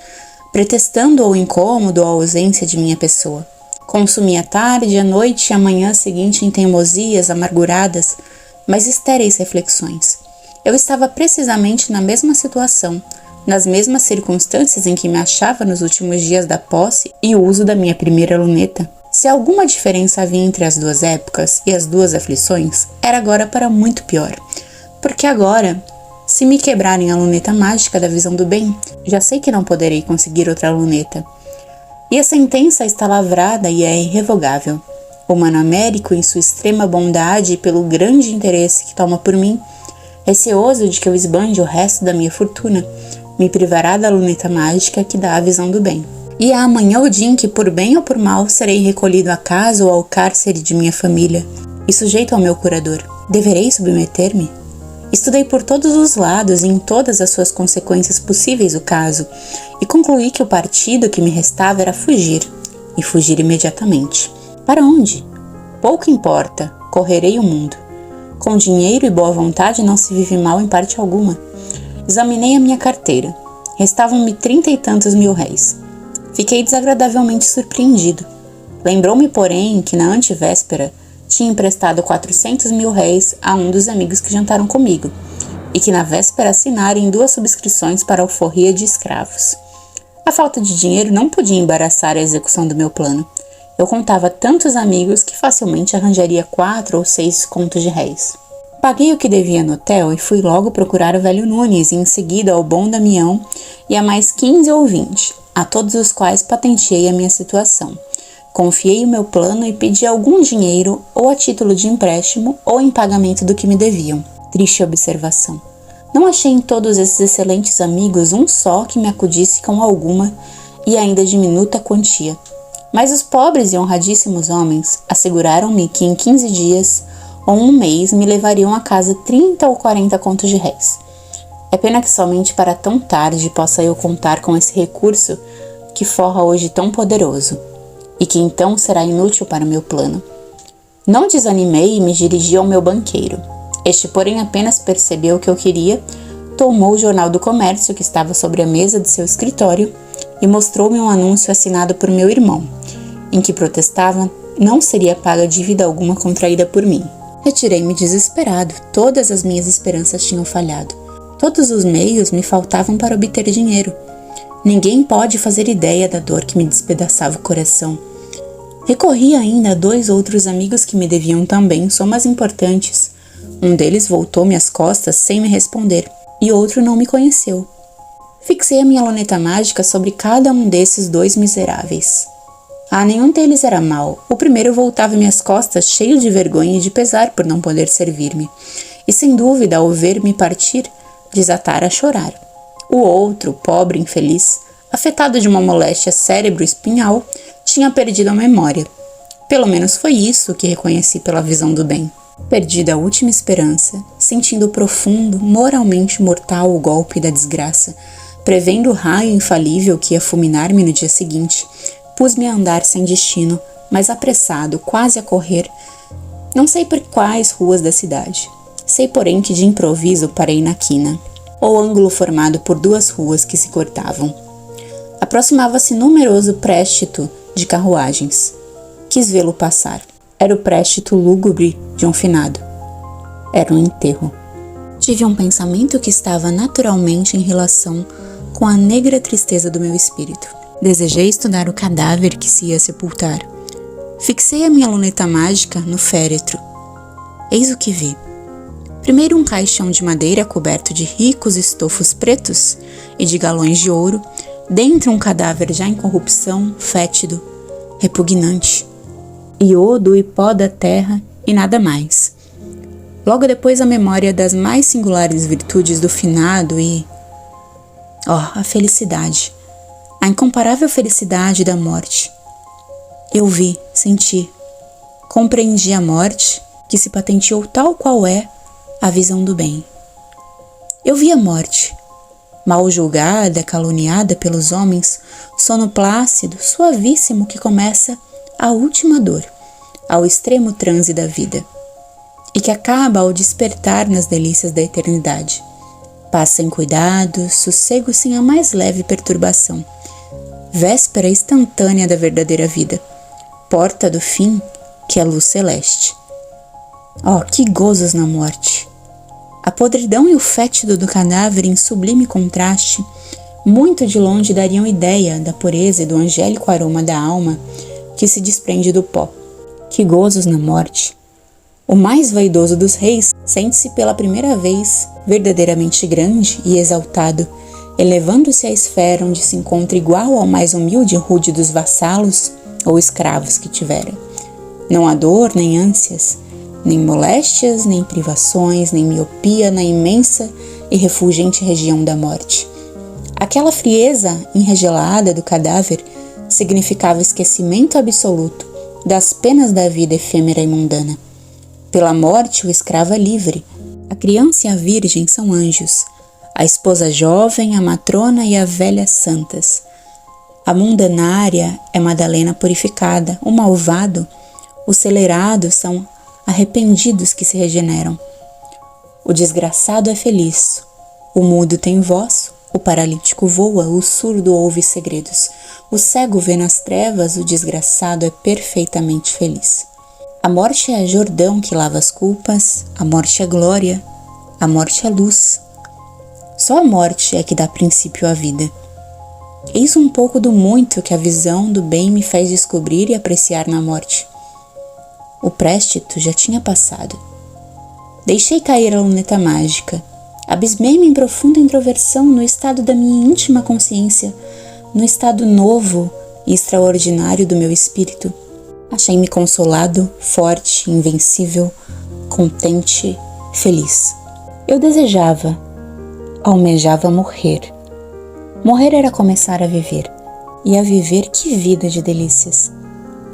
pretextando o incômodo ou a ausência de minha pessoa. Consumi a tarde, a noite e a manhã seguinte em teimosias amarguradas, mas estéreis reflexões. Eu estava precisamente na mesma situação, nas mesmas circunstâncias em que me achava nos últimos dias da posse e o uso da minha primeira luneta. Se alguma diferença havia entre as duas épocas e as duas aflições, era agora para muito pior. Porque agora, se me quebrarem a luneta mágica da visão do bem, já sei que não poderei conseguir outra luneta. E a sentença está lavrada e é irrevogável. O Mano Américo, em sua extrema bondade e pelo grande interesse que toma por mim, receoso de que eu esbande o resto da minha fortuna, me privará da luneta mágica que dá a visão do bem. E há amanhã o dia em que, por bem ou por mal, serei recolhido à casa ou ao cárcere de minha família e sujeito ao meu curador. Deverei submeter-me? Estudei por todos os lados e em todas as suas consequências possíveis o caso, e concluí que o partido que me restava era fugir, e fugir imediatamente. Para onde? Pouco importa, correrei o mundo. Com dinheiro e boa vontade não se vive mal em parte alguma. Examinei a minha carteira. Restavam-me 30 e tantos mil réis. Fiquei desagradavelmente surpreendido. Lembrou-me, porém, que na antevéspera tinha emprestado 400 mil réis a um dos amigos que jantaram comigo, e que na véspera assinara em 2 subscrições para a alforria de escravos. A falta de dinheiro não podia embaraçar a execução do meu plano. Eu contava tantos amigos que facilmente arranjaria 4 ou 6 contos de réis. Paguei o que devia no hotel e fui logo procurar o velho Nunes e em seguida ao bom Damião e a mais 15 ou 20, a todos os quais patenteei a minha situação. Confiei o meu plano e pedi algum dinheiro ou a título de empréstimo ou em pagamento do que me deviam. Triste observação. Não achei em todos esses excelentes amigos um só que me acudisse com alguma e ainda diminuta quantia. Mas os pobres e honradíssimos homens asseguraram-me que em 15 dias ou um mês me levariam a casa 30 ou 40 contos de réis. É pena que somente para tão tarde possa eu contar com esse recurso que forra hoje tão poderoso, e que então será inútil para o meu plano. Não desanimei e me dirigi ao meu banqueiro. Este, porém, apenas percebeu o que eu queria, tomou o jornal do comércio que estava sobre a mesa de seu escritório e mostrou-me um anúncio assinado por meu irmão, em que protestava não seria paga dívida alguma contraída por mim. Retirei-me desesperado, todas as minhas esperanças tinham falhado. Todos os meios me faltavam para obter dinheiro. Ninguém pode fazer ideia da dor que me despedaçava o coração. Recorri ainda a 2 outros amigos que me deviam também somas importantes. Um deles voltou-me as costas sem me responder, e outro não me conheceu. Fixei a minha luneta mágica sobre cada um desses 2 miseráveis. Nenhum deles era mau. O primeiro voltava-me as costas cheio de vergonha e de pesar por não poder servir-me, e sem dúvida, ao ver-me partir, desatara a chorar. O outro, pobre infeliz, afetado de uma moléstia cérebro-espinhal, tinha perdido a memória. Pelo menos foi isso que reconheci pela visão do bem. Perdida a última esperança, sentindo profundo, moralmente mortal o golpe da desgraça, prevendo o raio infalível que ia fulminar-me no dia seguinte, pus-me a andar sem destino, mas apressado, quase a correr. Não sei por quais ruas da cidade. Sei, porém, que de improviso parei na quina, ou ângulo formado por 2 ruas que se cortavam. Aproximava-se numeroso préstito de carruagens. Quis vê-lo passar. Era o préstito lúgubre de um finado. Era um enterro. Tive um pensamento que estava naturalmente em relação com a negra tristeza do meu espírito. Desejei estudar o cadáver que se ia sepultar. Fixei a minha luneta mágica no féretro. Eis o que vi. Primeiro um caixão de madeira coberto de ricos estofos pretos e de galões de ouro, dentro um cadáver já em corrupção, fétido, repugnante, iodo e pó da terra e nada mais. Logo depois a memória das mais singulares virtudes do finado e... a felicidade, a incomparável felicidade da morte. Eu vi, senti, compreendi a morte que se patenteou tal qual é a visão do bem. Eu vi a morte, mal julgada, caluniada pelos homens, sono plácido, suavíssimo que começa a última dor, ao extremo transe da vida, e que acaba ao despertar nas delícias da eternidade. Passa em cuidado, sossego sem a mais leve perturbação, véspera instantânea da verdadeira vida, porta do fim que é luz celeste. Oh, que gozos na morte! A podridão e o fétido do cadáver em sublime contraste, muito de longe dariam ideia da pureza e do angélico aroma da alma que se desprende do pó. Que gozos na morte! O mais vaidoso dos reis sente-se pela primeira vez verdadeiramente grande e exaltado, elevando-se à esfera onde se encontra igual ao mais humilde e rude dos vassalos ou escravos que tivera. Não há dor, nem ânsias, nem moléstias, nem privações, nem miopia na imensa e refulgente região da morte. Aquela frieza enregelada do cadáver significava esquecimento absoluto das penas da vida efêmera e mundana. Pela morte o escravo é livre, a criança e a virgem são anjos, a esposa jovem, a matrona e a velha santas. A mundanária é Madalena purificada, o malvado, os celerados são arrependidos que se regeneram. O desgraçado é feliz, o mudo tem voz, o paralítico voa, o surdo ouve segredos, o cego vê nas trevas, o desgraçado é perfeitamente feliz. A morte é Jordão que lava as culpas, a morte é glória, a morte é luz. Só a morte é que dá princípio à vida. Eis um pouco do muito que a visão do bem me fez descobrir e apreciar na morte. O préstito já tinha passado. Deixei cair a luneta mágica. Abismei-me em profunda introversão no estado da minha íntima consciência, no estado novo e extraordinário do meu espírito. Achei-me consolado, forte, invencível, contente, feliz. Eu desejava, almejava morrer. Morrer era começar a viver. E a viver, que vida de delícias!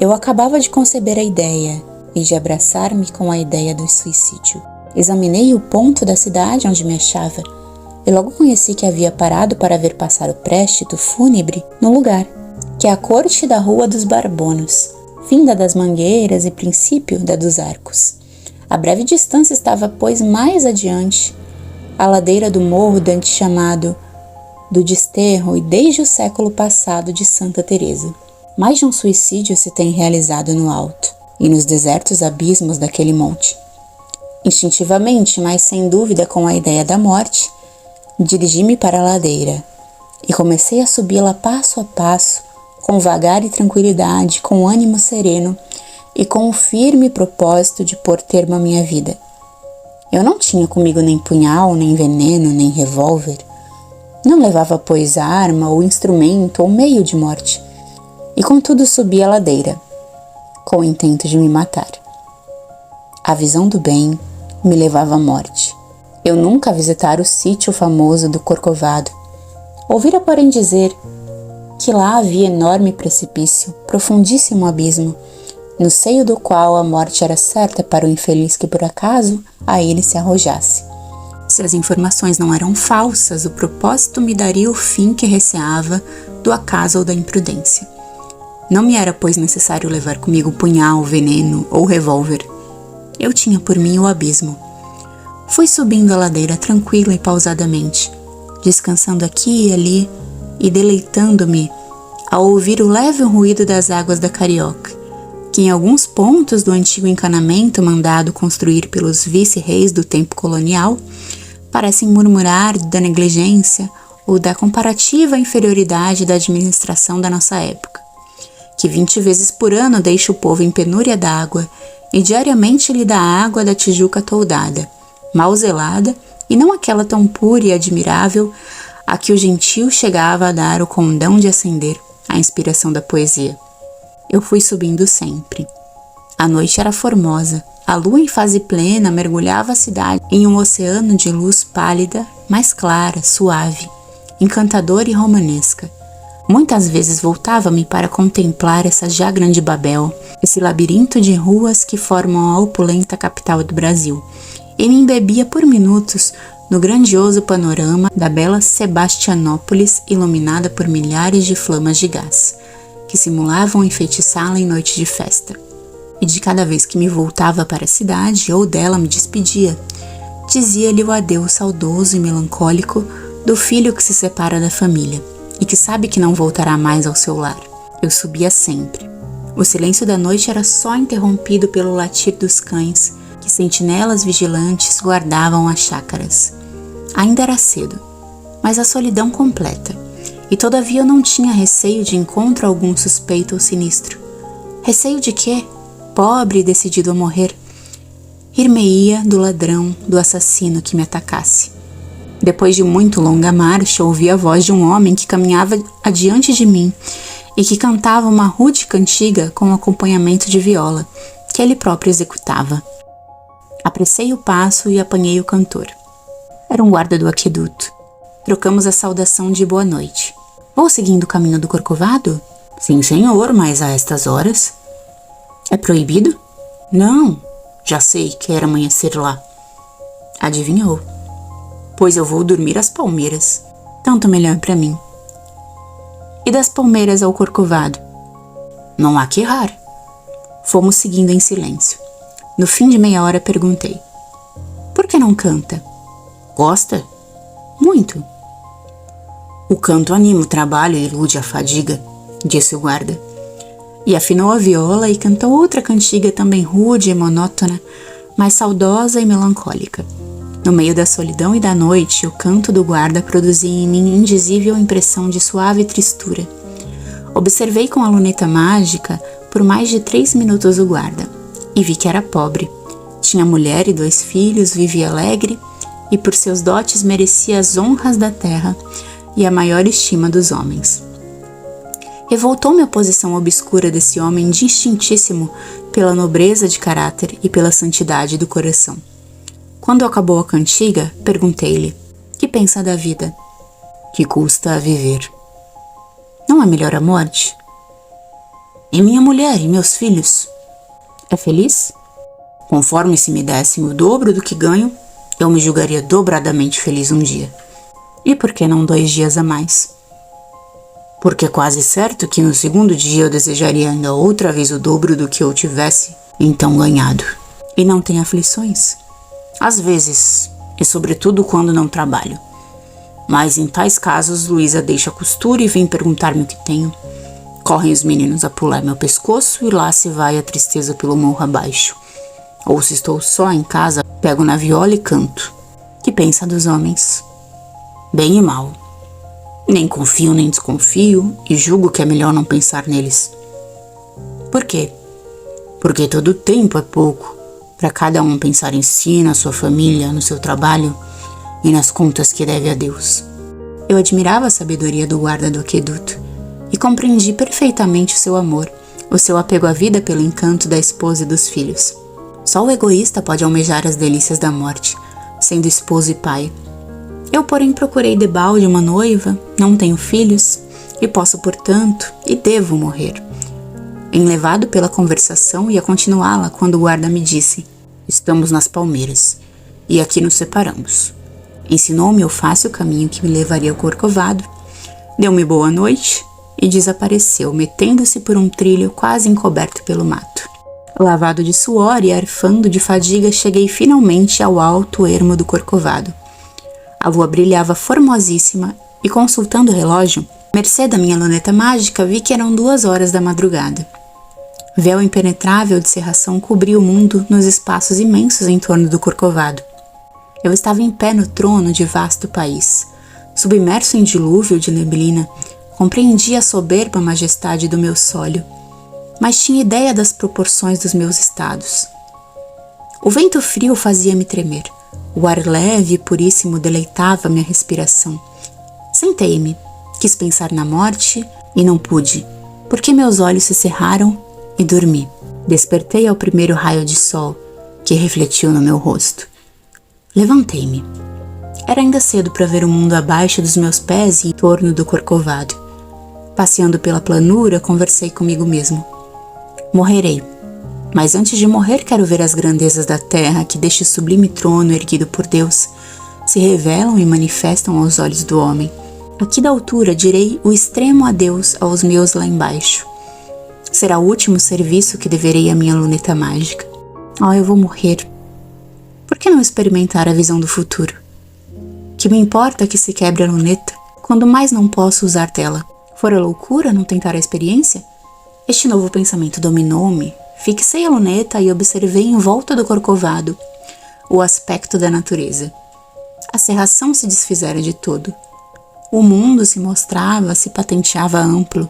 Eu acabava de conceber a ideia e de abraçar-me com a ideia do suicídio. Examinei o ponto da cidade onde me achava e logo conheci que havia parado para ver passar o préstito fúnebre no lugar, que é a corte da Rua dos Barbonos, finda das Mangueiras e princípio da dos Arcos. A breve distância estava, pois, mais adiante, a ladeira do morro dante chamado do Desterro e desde o século passado de Santa Teresa. Mais de um suicídio se tem realizado no alto e nos desertos abismos daquele monte. Instintivamente, mas sem dúvida com a ideia da morte, dirigi-me para a ladeira e comecei a subi-la passo a passo, com vagar e tranquilidade, com ânimo sereno e com o firme propósito de pôr termo à minha vida. Eu não tinha comigo nem punhal, nem veneno, nem revólver. Não levava, pois, arma ou instrumento ou meio de morte, e contudo subi a ladeira, com o intento de me matar. A visão do bem me levava à morte. Eu nunca visitara o sítio famoso do Corcovado. Ouvira, porém, dizer que lá havia enorme precipício, profundíssimo abismo, no seio do qual a morte era certa para o infeliz que por acaso a ele se arrojasse. Se as informações não eram falsas, o propósito me daria o fim que receava do acaso ou da imprudência. Não me era, pois, necessário levar comigo punhal, veneno ou revólver. Eu tinha por mim o abismo. Fui subindo a ladeira tranquila e pausadamente, descansando aqui e ali e deleitando-me ao ouvir o leve ruído das águas da Carioca, que em alguns pontos do antigo encanamento mandado construir pelos vice-reis do tempo colonial parecem murmurar da negligência ou da comparativa inferioridade da administração da nossa época, que 20 vezes por ano deixa o povo em penúria d'água e diariamente lhe dá água da Tijuca toldada, mal zelada e não aquela tão pura e admirável a que o gentil chegava a dar o condão de acender a inspiração da poesia. Eu fui subindo sempre. A noite era formosa. A lua em fase plena mergulhava a cidade em um oceano de luz pálida, mais clara, suave, encantadora e romanesca. Muitas vezes voltava-me para contemplar essa já grande Babel, esse labirinto de ruas que formam a opulenta capital do Brasil, e me embebia por minutos no grandioso panorama da bela Sebastianópolis, iluminada por milhares de flamas de gás, que simulavam enfeitiçá-la em noite de festa. E de cada vez que me voltava para a cidade ou dela me despedia, dizia-lhe o adeus saudoso e melancólico do filho que se separa da família e que sabe que não voltará mais ao seu lar. Eu subia sempre. O silêncio da noite era só interrompido pelo latir dos cães, que sentinelas vigilantes guardavam as chácaras. Ainda era cedo, mas a solidão completa, e todavia eu não tinha receio de encontro algum suspeito ou sinistro. Receio de quê? Pobre e decidido a morrer. Ir-me-ia do ladrão, do assassino que me atacasse. Depois de muito longa marcha, ouvi a voz de um homem que caminhava adiante de mim e que cantava uma rude cantiga com acompanhamento de viola, que ele próprio executava. Apressei o passo e apanhei o cantor. Era um guarda do aqueduto. Trocamos a saudação de boa noite. Vou seguindo o caminho do Corcovado? Sim, senhor, mas a estas horas? É proibido? Não, já sei, quer amanhecer lá. Adivinhou. Pois eu vou dormir às palmeiras. Tanto melhor para mim. E das palmeiras ao Corcovado? Não há que errar. Fomos seguindo em silêncio. No fim de meia hora perguntei: por que não canta? Gosta? Muito. O canto anima o trabalho e ilude a fadiga, disse o guarda. E afinou a viola e cantou outra cantiga também rude e monótona, mas saudosa e melancólica. No meio da solidão e da noite, o canto do guarda produzia em mim indizível impressão de suave tristura. Observei com a luneta mágica por mais de 3 minutos o guarda, e vi que era pobre. Tinha mulher e 2 filhos, vivia alegre, e por seus dotes merecia as honras da terra e a maior estima dos homens. Revoltou-me a posição obscura desse homem distintíssimo pela nobreza de caráter e pela santidade do coração. Quando acabou a cantiga, perguntei-lhe: que pensa da vida? Que custa a viver? Não é melhor a morte? E minha mulher e meus filhos? É feliz? Conforme se me dessem o dobro do que ganho, eu me julgaria dobradamente feliz um dia. E por que não 2 dias a mais? Porque é quase certo que no segundo dia eu desejaria ainda outra vez o dobro do que eu tivesse então ganhado. E não tem aflições? Às vezes, e sobretudo quando não trabalho. Mas em tais casos, Luísa deixa a costura e vem perguntar-me o que tenho. Correm os meninos a pular meu pescoço e lá se vai a tristeza pelo morro abaixo. Ou se estou só em casa, pego na viola e canto. Que pensa dos homens? Bem e mal. Nem confio nem desconfio e julgo que é melhor não pensar neles. Por quê? Porque todo tempo é pouco para cada um pensar em si, na sua família, no seu trabalho e nas contas que deve a Deus. Eu admirava a sabedoria do guarda do aqueduto e compreendi perfeitamente o seu amor, o seu apego à vida pelo encanto da esposa e dos filhos. Só o egoísta pode almejar as delícias da morte, sendo esposo e pai. Eu, porém, procurei debalde uma noiva, não tenho filhos, e posso, portanto, e devo morrer. Enlevado pela conversação, ia continuá-la quando o guarda me disse: estamos nas palmeiras, e aqui nos separamos. Ensinou-me o fácil caminho que me levaria ao Corcovado, deu-me boa noite e desapareceu, metendo-se por um trilho quase encoberto pelo mato. Lavado de suor e arfando de fadiga, cheguei finalmente ao alto ermo do Corcovado. A lua brilhava formosíssima e, consultando o relógio, mercê da minha luneta mágica, vi que eram 2 horas da madrugada. Véu impenetrável de cerração cobria o mundo nos espaços imensos em torno do Corcovado. Eu estava em pé no trono de vasto país. Submerso em dilúvio de neblina, compreendia a soberba majestade do meu sólio, mas tinha ideia das proporções dos meus estados. O vento frio fazia-me tremer. O ar leve e puríssimo deleitava minha respiração. Sentei-me, quis pensar na morte e não pude, porque meus olhos se cerraram e dormi. Despertei ao primeiro raio de sol que refletiu no meu rosto. Levantei-me. Era ainda cedo para ver o mundo abaixo dos meus pés e em torno do Corcovado. Passeando pela planura, conversei comigo mesmo. Morrerei. Mas antes de morrer quero ver as grandezas da terra que deste sublime trono erguido por Deus se revelam e manifestam aos olhos do homem. Aqui da altura direi o extremo adeus aos meus lá embaixo. Será o último serviço que deverei à minha luneta mágica. Oh, eu vou morrer. Por que não experimentar a visão do futuro? Que me importa que se quebre a luneta, quando mais não posso usar dela? Fora loucura não tentar a experiência? Este novo pensamento dominou-me. Fixei a luneta e observei em volta do corcovado o aspecto da natureza. A cerração se desfizera de todo. O mundo se mostrava, se patenteava amplo,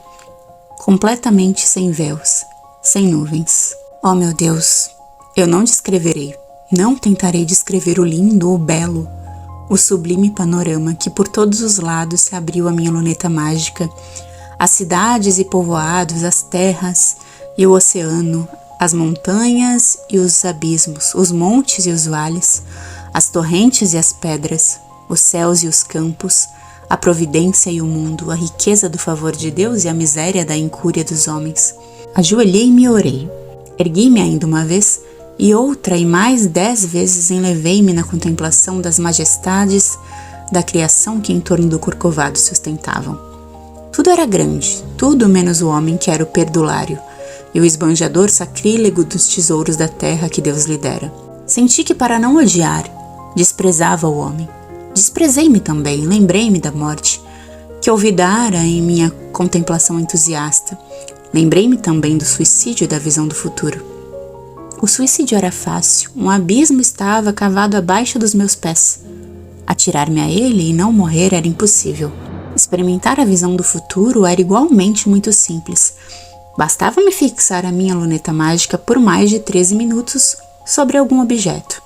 completamente sem véus, sem nuvens. Oh meu Deus, eu não descreverei, não tentarei descrever o lindo, o belo, o sublime panorama que por todos os lados se abriu à minha luneta mágica, as cidades e povoados, as terras e o oceano, as montanhas e os abismos, os montes e os vales, as torrentes e as pedras, os céus e os campos, a providência e o mundo, a riqueza do favor de Deus e a miséria da incúria dos homens. Ajoelhei-me e orei. Ergui-me ainda uma vez, e outra e mais 10 vezes enlevei-me na contemplação das majestades da criação que em torno do corcovado se ostentavam. Tudo era grande, tudo menos o homem que era o perdulário, e o esbanjador sacrílego dos tesouros da terra que Deus lhe dera. Senti que para não odiar, desprezava o homem. Desprezei-me também, lembrei-me da morte, que olvidara em minha contemplação entusiasta. Lembrei-me também do suicídio e da visão do futuro. O suicídio era fácil, um abismo estava cavado abaixo dos meus pés. Atirar-me a ele e não morrer era impossível. Experimentar a visão do futuro era igualmente muito simples. Bastava-me fixar a minha luneta mágica por mais de 13 minutos sobre algum objeto.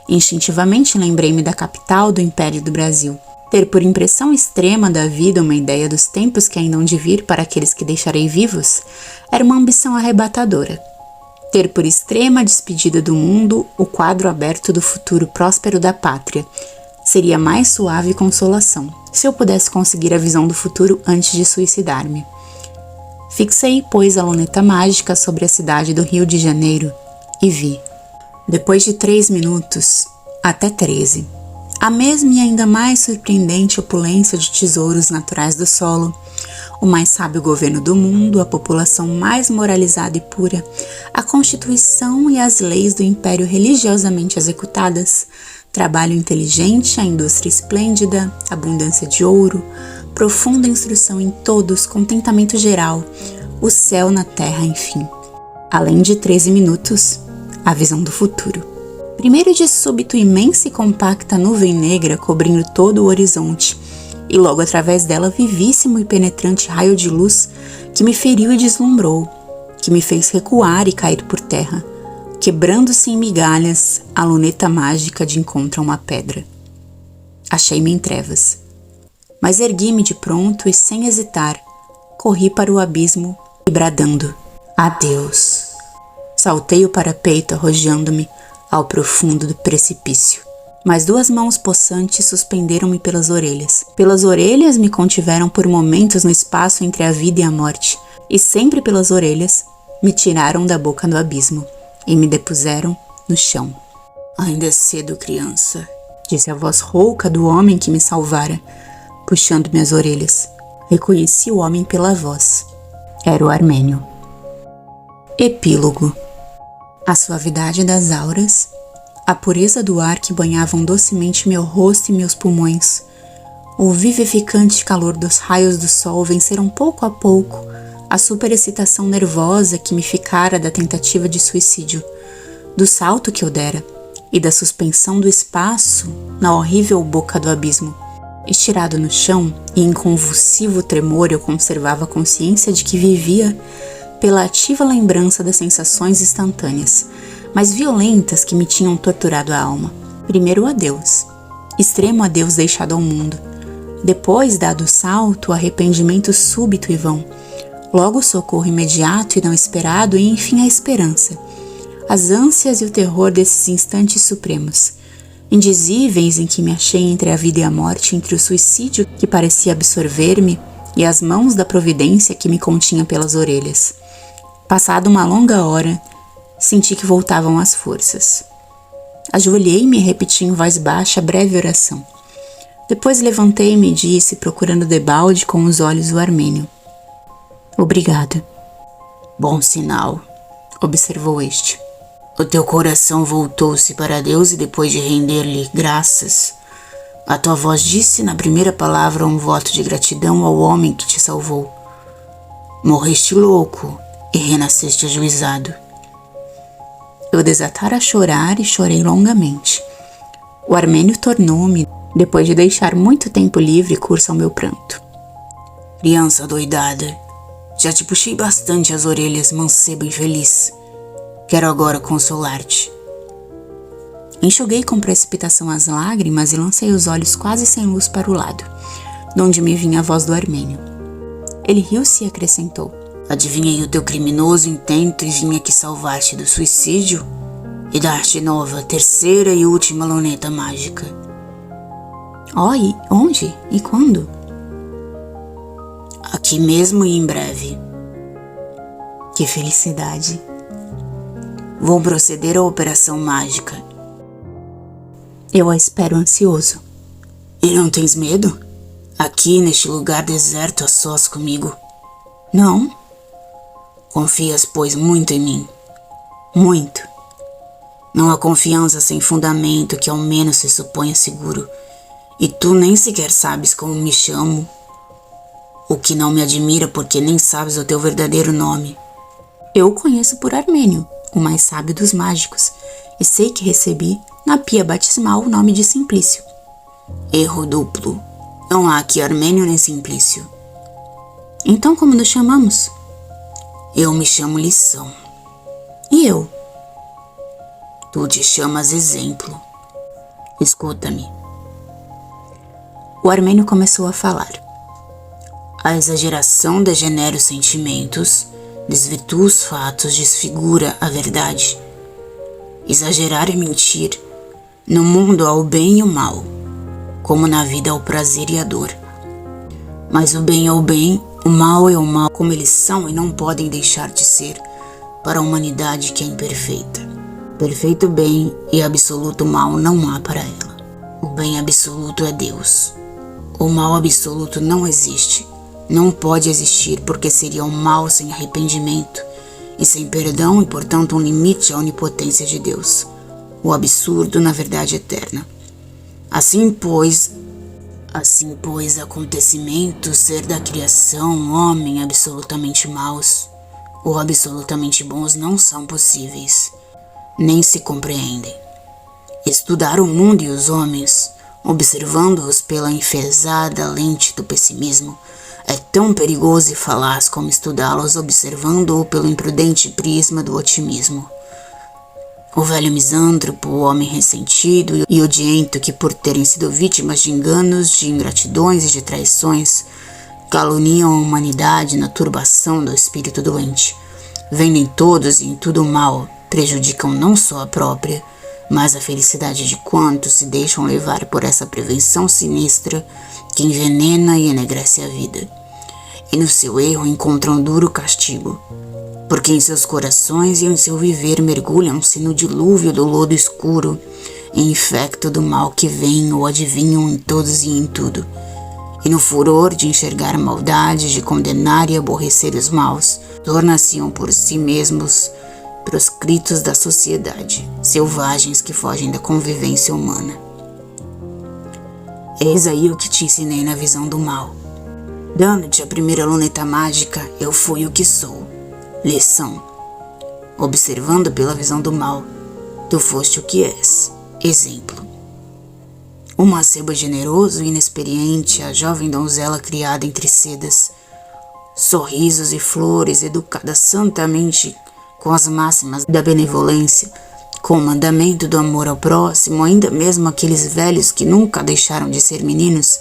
Instintivamente lembrei-me da capital do Império do Brasil. Ter por impressão extrema da vida uma ideia dos tempos que ainda hão de vir para aqueles que deixarei vivos era uma ambição arrebatadora. Ter por extrema despedida do mundo o quadro aberto do futuro próspero da pátria seria mais suave consolação, se eu pudesse conseguir a visão do futuro antes de suicidar-me. Fixei, pois, a luneta mágica sobre a cidade do Rio de Janeiro e vi. Depois de 3 minutos, até 13, a mesma e ainda mais surpreendente opulência de tesouros naturais do solo, o mais sábio governo do mundo, a população mais moralizada e pura, a constituição e as leis do império religiosamente executadas, trabalho inteligente, a indústria esplêndida, abundância de ouro, profunda instrução em todos, contentamento geral, o céu na terra, enfim. Além de 13 minutos, a visão do futuro. Primeiro de súbito imensa e compacta nuvem negra cobrindo todo o horizonte, e logo através dela vivíssimo e penetrante raio de luz que me feriu e deslumbrou, que me fez recuar e cair por terra, quebrando-se em migalhas a luneta mágica de encontro a uma pedra. Achei-me em trevas, mas ergui-me de pronto e sem hesitar, corri para o abismo e bradando, adeus. Saltei o parapeito arrojando-me ao profundo do precipício. Mas 2 mãos possantes suspenderam-me pelas orelhas. Pelas orelhas me contiveram por momentos no espaço entre a vida e a morte. E sempre pelas orelhas me tiraram da boca do abismo e me depuseram no chão. Ainda é cedo, criança, disse a voz rouca do homem que me salvara, puxando-me as orelhas. Reconheci o homem pela voz. Era o Armênio. Epílogo. A suavidade das auras, a pureza do ar que banhavam docemente meu rosto e meus pulmões, o vivificante calor dos raios do sol venceram pouco a pouco a superexcitação nervosa que me ficara da tentativa de suicídio, do salto que eu dera e da suspensão do espaço na horrível boca do abismo. Estirado no chão e em convulsivo tremor eu conservava a consciência de que vivia pela ativa lembrança das sensações instantâneas, mas violentas que me tinham torturado a alma. Primeiro o adeus, extremo adeus deixado ao mundo. Depois, dado o salto, o arrependimento súbito e vão. Logo o socorro imediato e não esperado e, enfim, a esperança. As ânsias e o terror desses instantes supremos, indizíveis em que me achei entre a vida e a morte, entre o suicídio que parecia absorver-me e as mãos da providência que me continha pelas orelhas. Passada uma longa hora, senti que voltavam as forças. Ajoelhei-me e repeti em voz baixa a breve oração. Depois levantei-me e disse, procurando debalde com os olhos o armênio: Obrigado. Bom sinal, observou este. O teu coração voltou-se para Deus e depois de render-lhe graças, a tua voz disse na primeira palavra um voto de gratidão ao homem que te salvou. Morreste louco e renasceste ajuizado. Eu desatara a chorar e chorei longamente. O armênio tornou-me, depois de deixar muito tempo livre curso ao meu pranto. Criança doidada, já te puxei bastante as orelhas, mancebo infeliz. Quero agora consolar-te. Enxuguei com precipitação as lágrimas e lancei os olhos quase sem luz para o lado, de onde me vinha a voz do armênio. Ele riu-se e acrescentou: Adivinhei o teu criminoso intento e vim aqui salvar-te do suicídio e dar-te nova, terceira e última luneta mágica. E onde? E quando? Aqui mesmo e em breve. Que felicidade! Vou proceder à operação mágica. Eu a espero ansioso. E não tens medo? Aqui neste lugar deserto a sós comigo? Não. Confias, pois, muito em mim. Muito. Não há confiança sem fundamento que ao menos se suponha seguro. E tu nem sequer sabes como me chamo. O que não me admira porque nem sabes o teu verdadeiro nome. Eu o conheço por Armênio, o mais sábio dos mágicos, e sei que recebi na pia batismal o nome de Simplício. Erro duplo. Não há aqui Armênio nem Simplício. Então como nos chamamos? Eu me chamo Lição. E eu? Tu te chamas Exemplo. Escuta-me. O armênio começou a falar. A exageração degenera os sentimentos, desvirtua os fatos, desfigura a verdade. Exagerar é mentir. No mundo há o bem e o mal, como na vida há o prazer e a dor. Mas o bem é o bem, o mal é o mal, como eles são e não podem deixar de ser para a humanidade que é imperfeita. Perfeito bem e absoluto mal não há para ela. O bem absoluto é Deus. O mal absoluto não existe. Não pode existir porque seria um mal sem arrependimento e sem perdão e, portanto, um limite à onipotência de Deus. O absurdo na verdade eterna. Assim, pois, acontecimentos, ser da criação, homem absolutamente maus ou absolutamente bons não são possíveis, nem se compreendem. Estudar o mundo e os homens, observando-os pela enfesada lente do pessimismo, é tão perigoso e falaz como estudá-los observando-o pelo imprudente prisma do otimismo. O velho misântropo, o homem ressentido e odiento que, por terem sido vítimas de enganos, de ingratidões e de traições, caluniam a humanidade na turbação do espírito doente, vendo em todos e em tudo o mal, prejudicam não só a própria, mas a felicidade de quantos se deixam levar por essa prevenção sinistra que envenena e enegrece a vida. E no seu erro encontram duro castigo, porque em seus corações e em seu viver mergulham-se no dilúvio do lodo escuro e infecto do mal que vem ou adivinham em todos e em tudo. E no furor de enxergar a maldade, de condenar e aborrecer os maus, tornam-se por si mesmos proscritos da sociedade, selvagens que fogem da convivência humana. Eis aí o que te ensinei na visão do mal. Dando-te a primeira luneta mágica, eu fui o que sou. Lição. Observando pela visão do mal, tu foste o que és. Exemplo. O mancebo generoso e inexperiente, a jovem donzela criada entre sedas, sorrisos e flores, educada santamente com as máximas da benevolência, com o mandamento do amor ao próximo, ainda mesmo aqueles velhos que nunca deixaram de ser meninos,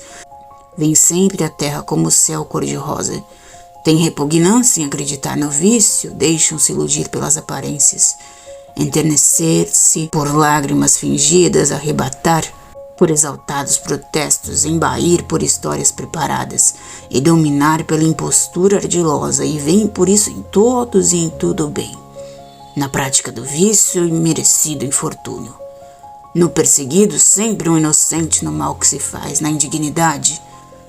vêm sempre à terra como o céu cor-de-rosa. Têm repugnância em acreditar no vício, deixam-se iludir pelas aparências, enternecer-se por lágrimas fingidas, arrebatar por exaltados protestos, embair por histórias preparadas e dominar pela impostura ardilosa, e veem por isso em todos e em tudo o bem, na prática do vício e merecido infortúnio. No perseguido, sempre um inocente no mal que se faz, na indignidade,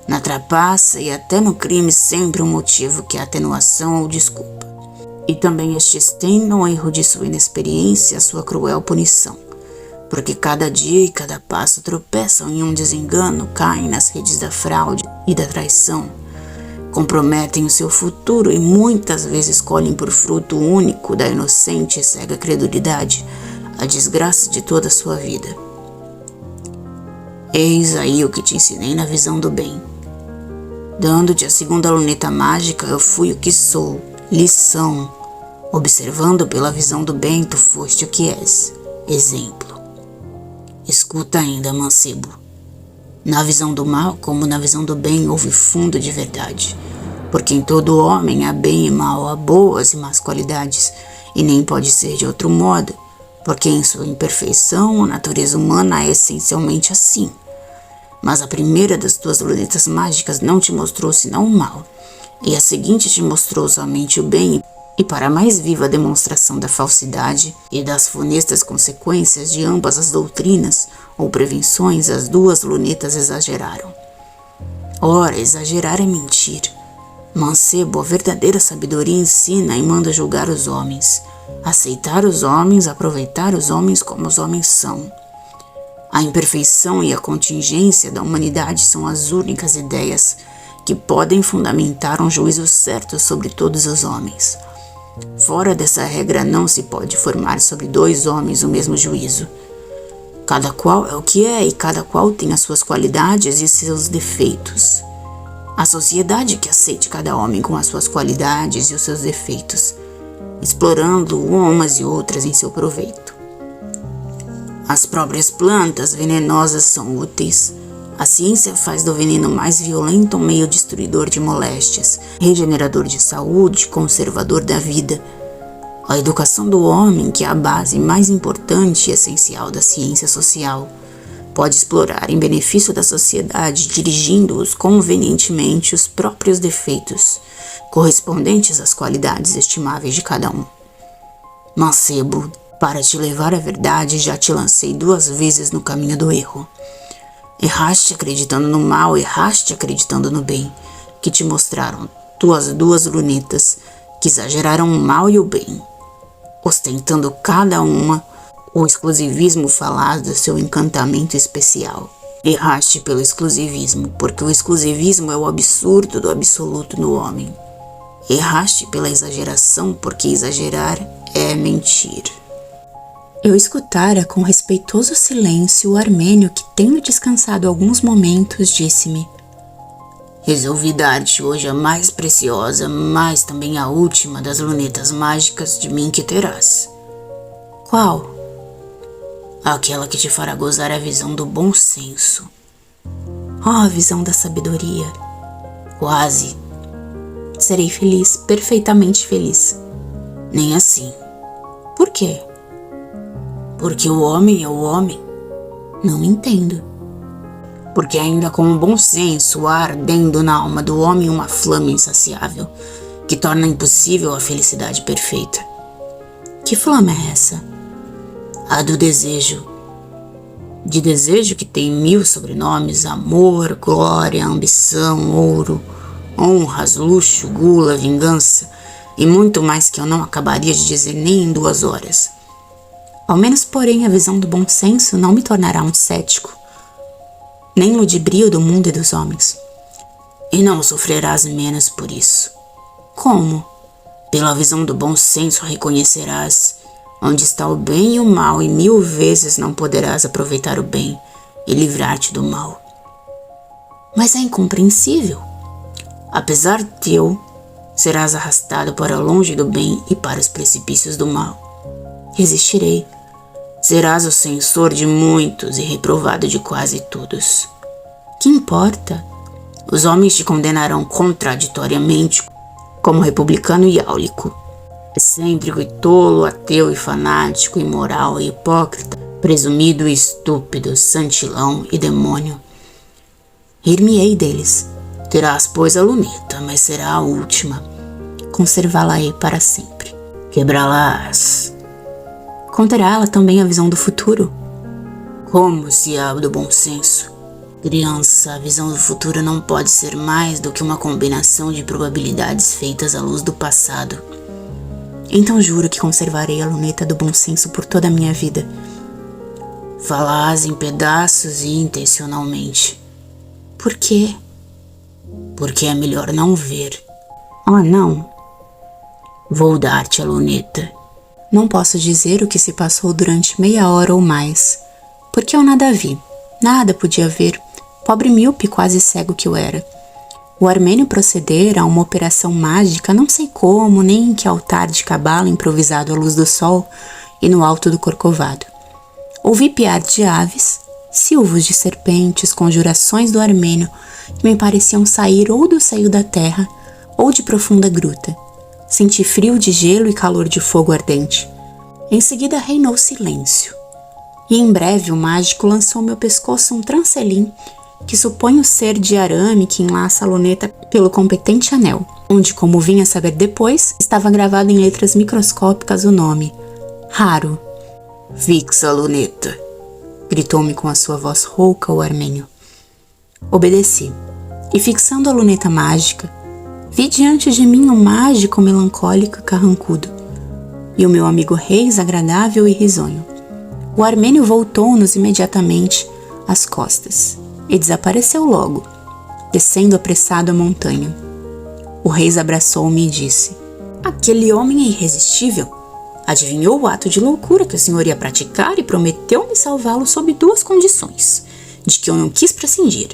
na trapaça e até no crime, sempre um motivo que é atenuação ou desculpa. E também estes têm no erro de sua inexperiência a sua cruel punição, porque cada dia e cada passo tropeçam em um desengano, caem nas redes da fraude e da traição, comprometem o seu futuro e muitas vezes colhem por fruto único da inocente e cega credulidade a desgraça de toda a sua vida. Eis aí o que te ensinei na visão do bem. Dando-te a segunda luneta mágica, eu fui o que sou, lição. Observando pela visão do bem, tu foste o que és, exemplo. Escuta ainda, mancebo. Na visão do mal, como na visão do bem, houve fundo de verdade. Porque em todo homem há bem e mal, há boas e más qualidades, e nem pode ser de outro modo, porque em sua imperfeição a natureza humana é essencialmente assim. Mas a primeira das tuas lunetas mágicas não te mostrou senão o mal, e a seguinte te mostrou somente o bem, e para a mais viva demonstração da falsidade e das funestas consequências de ambas as doutrinas ou prevenções, as duas lunetas exageraram. Ora, exagerar é mentir. Mancebo, a verdadeira sabedoria ensina e manda julgar os homens, aceitar os homens, aproveitar os homens como os homens são. A imperfeição e a contingência da humanidade são as únicas ideias que podem fundamentar um juízo certo sobre todos os homens. Fora dessa regra não se pode formar sobre dois homens o mesmo juízo. Cada qual é o que é e cada qual tem as suas qualidades e seus defeitos. A sociedade que aceite cada homem com as suas qualidades e os seus defeitos, explorando umas e outras em seu proveito. As próprias plantas venenosas são úteis. A ciência faz do veneno mais violento um meio destruidor de moléstias, regenerador de saúde, conservador da vida. A educação do homem, que é a base mais importante e essencial da ciência social, pode explorar em benefício da sociedade, dirigindo-os convenientemente os próprios defeitos, correspondentes às qualidades estimáveis de cada um. Mancebo, para te levar à verdade, já te lancei 2 vezes no caminho do erro. Erraste acreditando no mal, erraste acreditando no bem, que te mostraram tuas 2 lunetas, que exageraram o mal e o bem, ostentando cada uma o exclusivismo falaz do seu encantamento especial. Erraste pelo exclusivismo, porque o exclusivismo é o absurdo do absoluto no homem. Erraste pela exageração, porque exagerar é mentir. Eu escutara com respeitoso silêncio o armênio que, tendo descansado alguns momentos, disse-me: Resolvi dar-te hoje a mais preciosa, mas também a última das lunetas mágicas de mim que terás. Qual? Aquela que te fará gozar a visão do bom senso. A visão da sabedoria. Quase. Serei feliz, perfeitamente feliz. Nem assim. Por quê? Porque o homem é o homem. Não entendo. Porque ainda com o bom senso há ardendo na alma do homem uma flama insaciável, que torna impossível a felicidade perfeita. Que flama é essa? A do desejo. De desejo que tem 1000 sobrenomes: amor, glória, ambição, ouro, honras, luxo, gula, vingança e muito mais que eu não acabaria de dizer nem em 2 horas. Ao menos, porém, a visão do bom senso não me tornará um cético, nem ludibrio do mundo e dos homens. E não sofrerás menos por isso. Como? Pela visão do bom senso reconhecerás onde está o bem e o mal, e 1000 vezes não poderás aproveitar o bem e livrar-te do mal. Mas é incompreensível. Apesar teu, serás arrastado para longe do bem e para os precipícios do mal. Resistirei. Serás o censor de muitos e reprovado de quase todos. Que importa? Os homens te condenarão contraditoriamente como republicano e áulico, excêntrico e tolo, ateu e fanático, imoral e hipócrita, presumido e estúpido, santilão e demônio. Rir-me-ei deles. Terás, pois, a luneta, mas será a última. Conservá-la-ei para sempre. Quebrá-la-ás. Conterá ela também a visão do futuro? Como se há do bom senso? Criança, a visão do futuro não pode ser mais do que uma combinação de probabilidades feitas à luz do passado. Então juro que conservarei a luneta do bom senso por toda a minha vida. Falás em pedaços e intencionalmente. Por quê? Porque é melhor não ver. Oh, não. Vou dar-te a luneta. Não posso dizer o que se passou durante meia hora ou mais, porque eu nada vi, nada podia ver, pobre míope quase cego que eu era. O Armênio procedera a uma operação mágica, não sei como, nem em que altar de cabala improvisado à luz do sol e no alto do Corcovado. Ouvi piar de aves, silvos de serpentes, conjurações do Armênio que me pareciam sair ou do seio da terra ou de profunda gruta. Senti frio de gelo e calor de fogo ardente. Em seguida reinou silêncio. E em breve o mágico lançou ao meu pescoço um trancelim que suponho ser de arame que enlaça a luneta pelo competente anel, onde, como vim a saber depois, estava gravado em letras microscópicas o nome Raro. Fixa a luneta, gritou-me com a sua voz rouca o Armênio. Obedeci, e fixando a luneta mágica, vi diante de mim um mágico melancólico e carrancudo, e o meu amigo Reis agradável e risonho. O Armênio voltou-nos imediatamente às costas, e desapareceu logo, descendo apressado a montanha. O Reis abraçou-me e disse: aquele homem é irresistível. Adivinhou o ato de loucura que o senhor ia praticar e prometeu-me salvá-lo sob duas condições, de que eu não quis prescindir.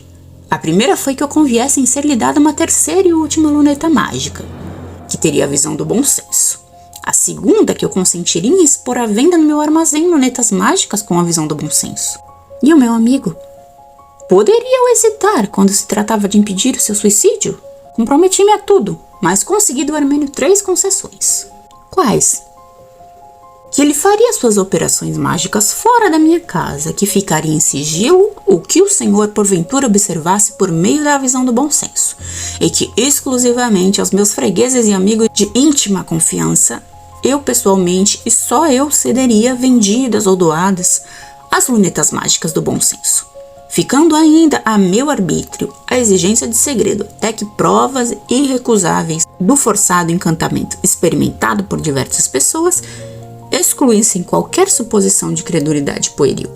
A primeira foi que eu conviesse em ser-lhe dada uma terceira e última luneta mágica, que teria a visão do bom senso. A segunda, que eu consentiria em expor à venda no meu armazém lunetas mágicas com a visão do bom senso. E o meu amigo? Poderia eu hesitar quando se tratava de impedir o seu suicídio? Comprometi-me a tudo, mas consegui do Armênio 3 concessões. Quais? Que ele faria suas operações mágicas fora da minha casa, que ficaria em sigilo o que o senhor porventura observasse por meio da visão do bom senso, e que exclusivamente aos meus fregueses e amigos de íntima confiança, eu pessoalmente e só eu cederia vendidas ou doadas as lunetas mágicas do bom senso, ficando ainda a meu arbítrio a exigência de segredo, até que provas irrecusáveis do forçado encantamento experimentado por diversas pessoas excluíssem qualquer suposição de credulidade pueril.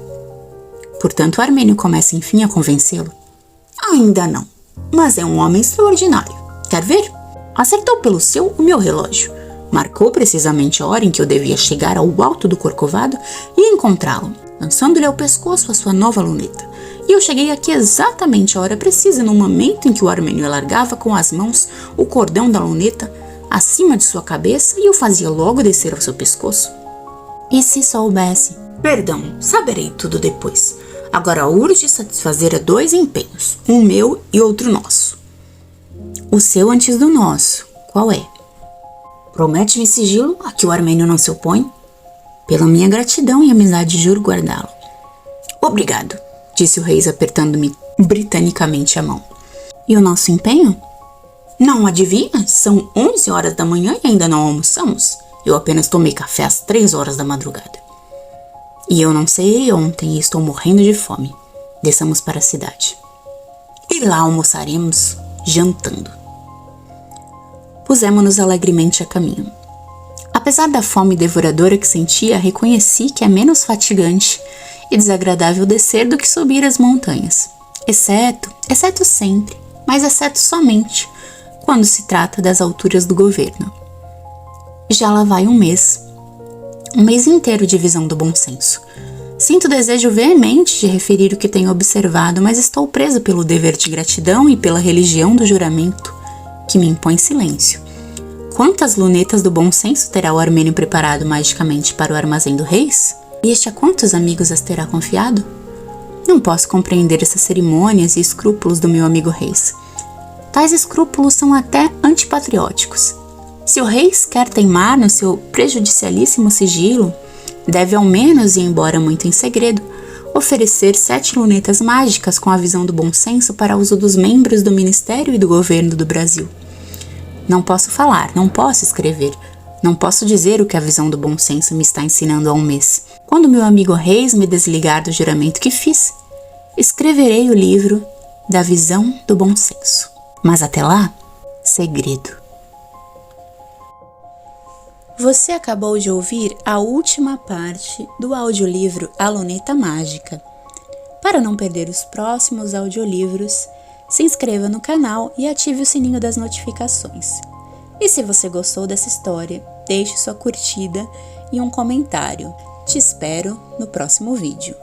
Portanto, o Armênio começa enfim a convencê-lo? Ainda não, mas é um homem extraordinário. Quer ver? Acertou pelo seu o meu relógio. Marcou precisamente a hora em que eu devia chegar ao alto do Corcovado e encontrá-lo, lançando-lhe ao pescoço a sua nova luneta. E eu cheguei aqui exatamente a hora precisa, no momento em que o Armênio largava com as mãos o cordão da luneta acima de sua cabeça e o fazia logo descer ao seu pescoço. E se soubesse? Perdão, saberei tudo depois. Agora urge satisfazer a 2 empenhos, um meu e outro nosso. O seu antes do nosso, qual é? Promete-me sigilo a que o Armênio não se opõe? Pela minha gratidão e amizade juro guardá-lo. Obrigado, disse o Reis apertando-me britanicamente a mão. E o nosso empenho? Não adivinha? São 11 horas da manhã e ainda não almoçamos. Eu apenas tomei café às 3 horas da madrugada. E eu não sei ontem e estou morrendo de fome. Desçamos para a cidade. E lá almoçaremos jantando. Pusemos-nos alegremente a caminho. Apesar da fome devoradora que sentia, reconheci que é menos fatigante e desagradável descer do que subir as montanhas. Exceto sempre, mas exceto somente, quando se trata das alturas do governo. Já lá vai um mês inteiro de visão do bom senso. Sinto desejo veemente de referir o que tenho observado, mas estou preso pelo dever de gratidão e pela religião do juramento, que me impõe silêncio. Quantas lunetas do bom senso terá o Armênio preparado magicamente para o armazém do Reis? E este a quantos amigos as terá confiado? Não posso compreender essas cerimônias e escrúpulos do meu amigo Reis. Tais escrúpulos são até antipatrióticos. Se o Reis quer teimar no seu prejudicialíssimo sigilo, deve ao menos, e embora muito em segredo, oferecer 7 lunetas mágicas com a visão do bom senso para uso dos membros do Ministério e do Governo do Brasil. Não posso falar, não posso escrever. Não posso dizer o que a visão do bom senso me está ensinando há um mês. Quando meu amigo Reis me desligar do juramento que fiz, escreverei o livro da visão do bom senso. Mas até lá, segredo. Você acabou de ouvir a última parte do audiolivro A Luneta Mágica. Para não perder os próximos audiolivros, se inscreva no canal e ative o sininho das notificações. E se você gostou dessa história, deixe sua curtida e um comentário. Te espero no próximo vídeo.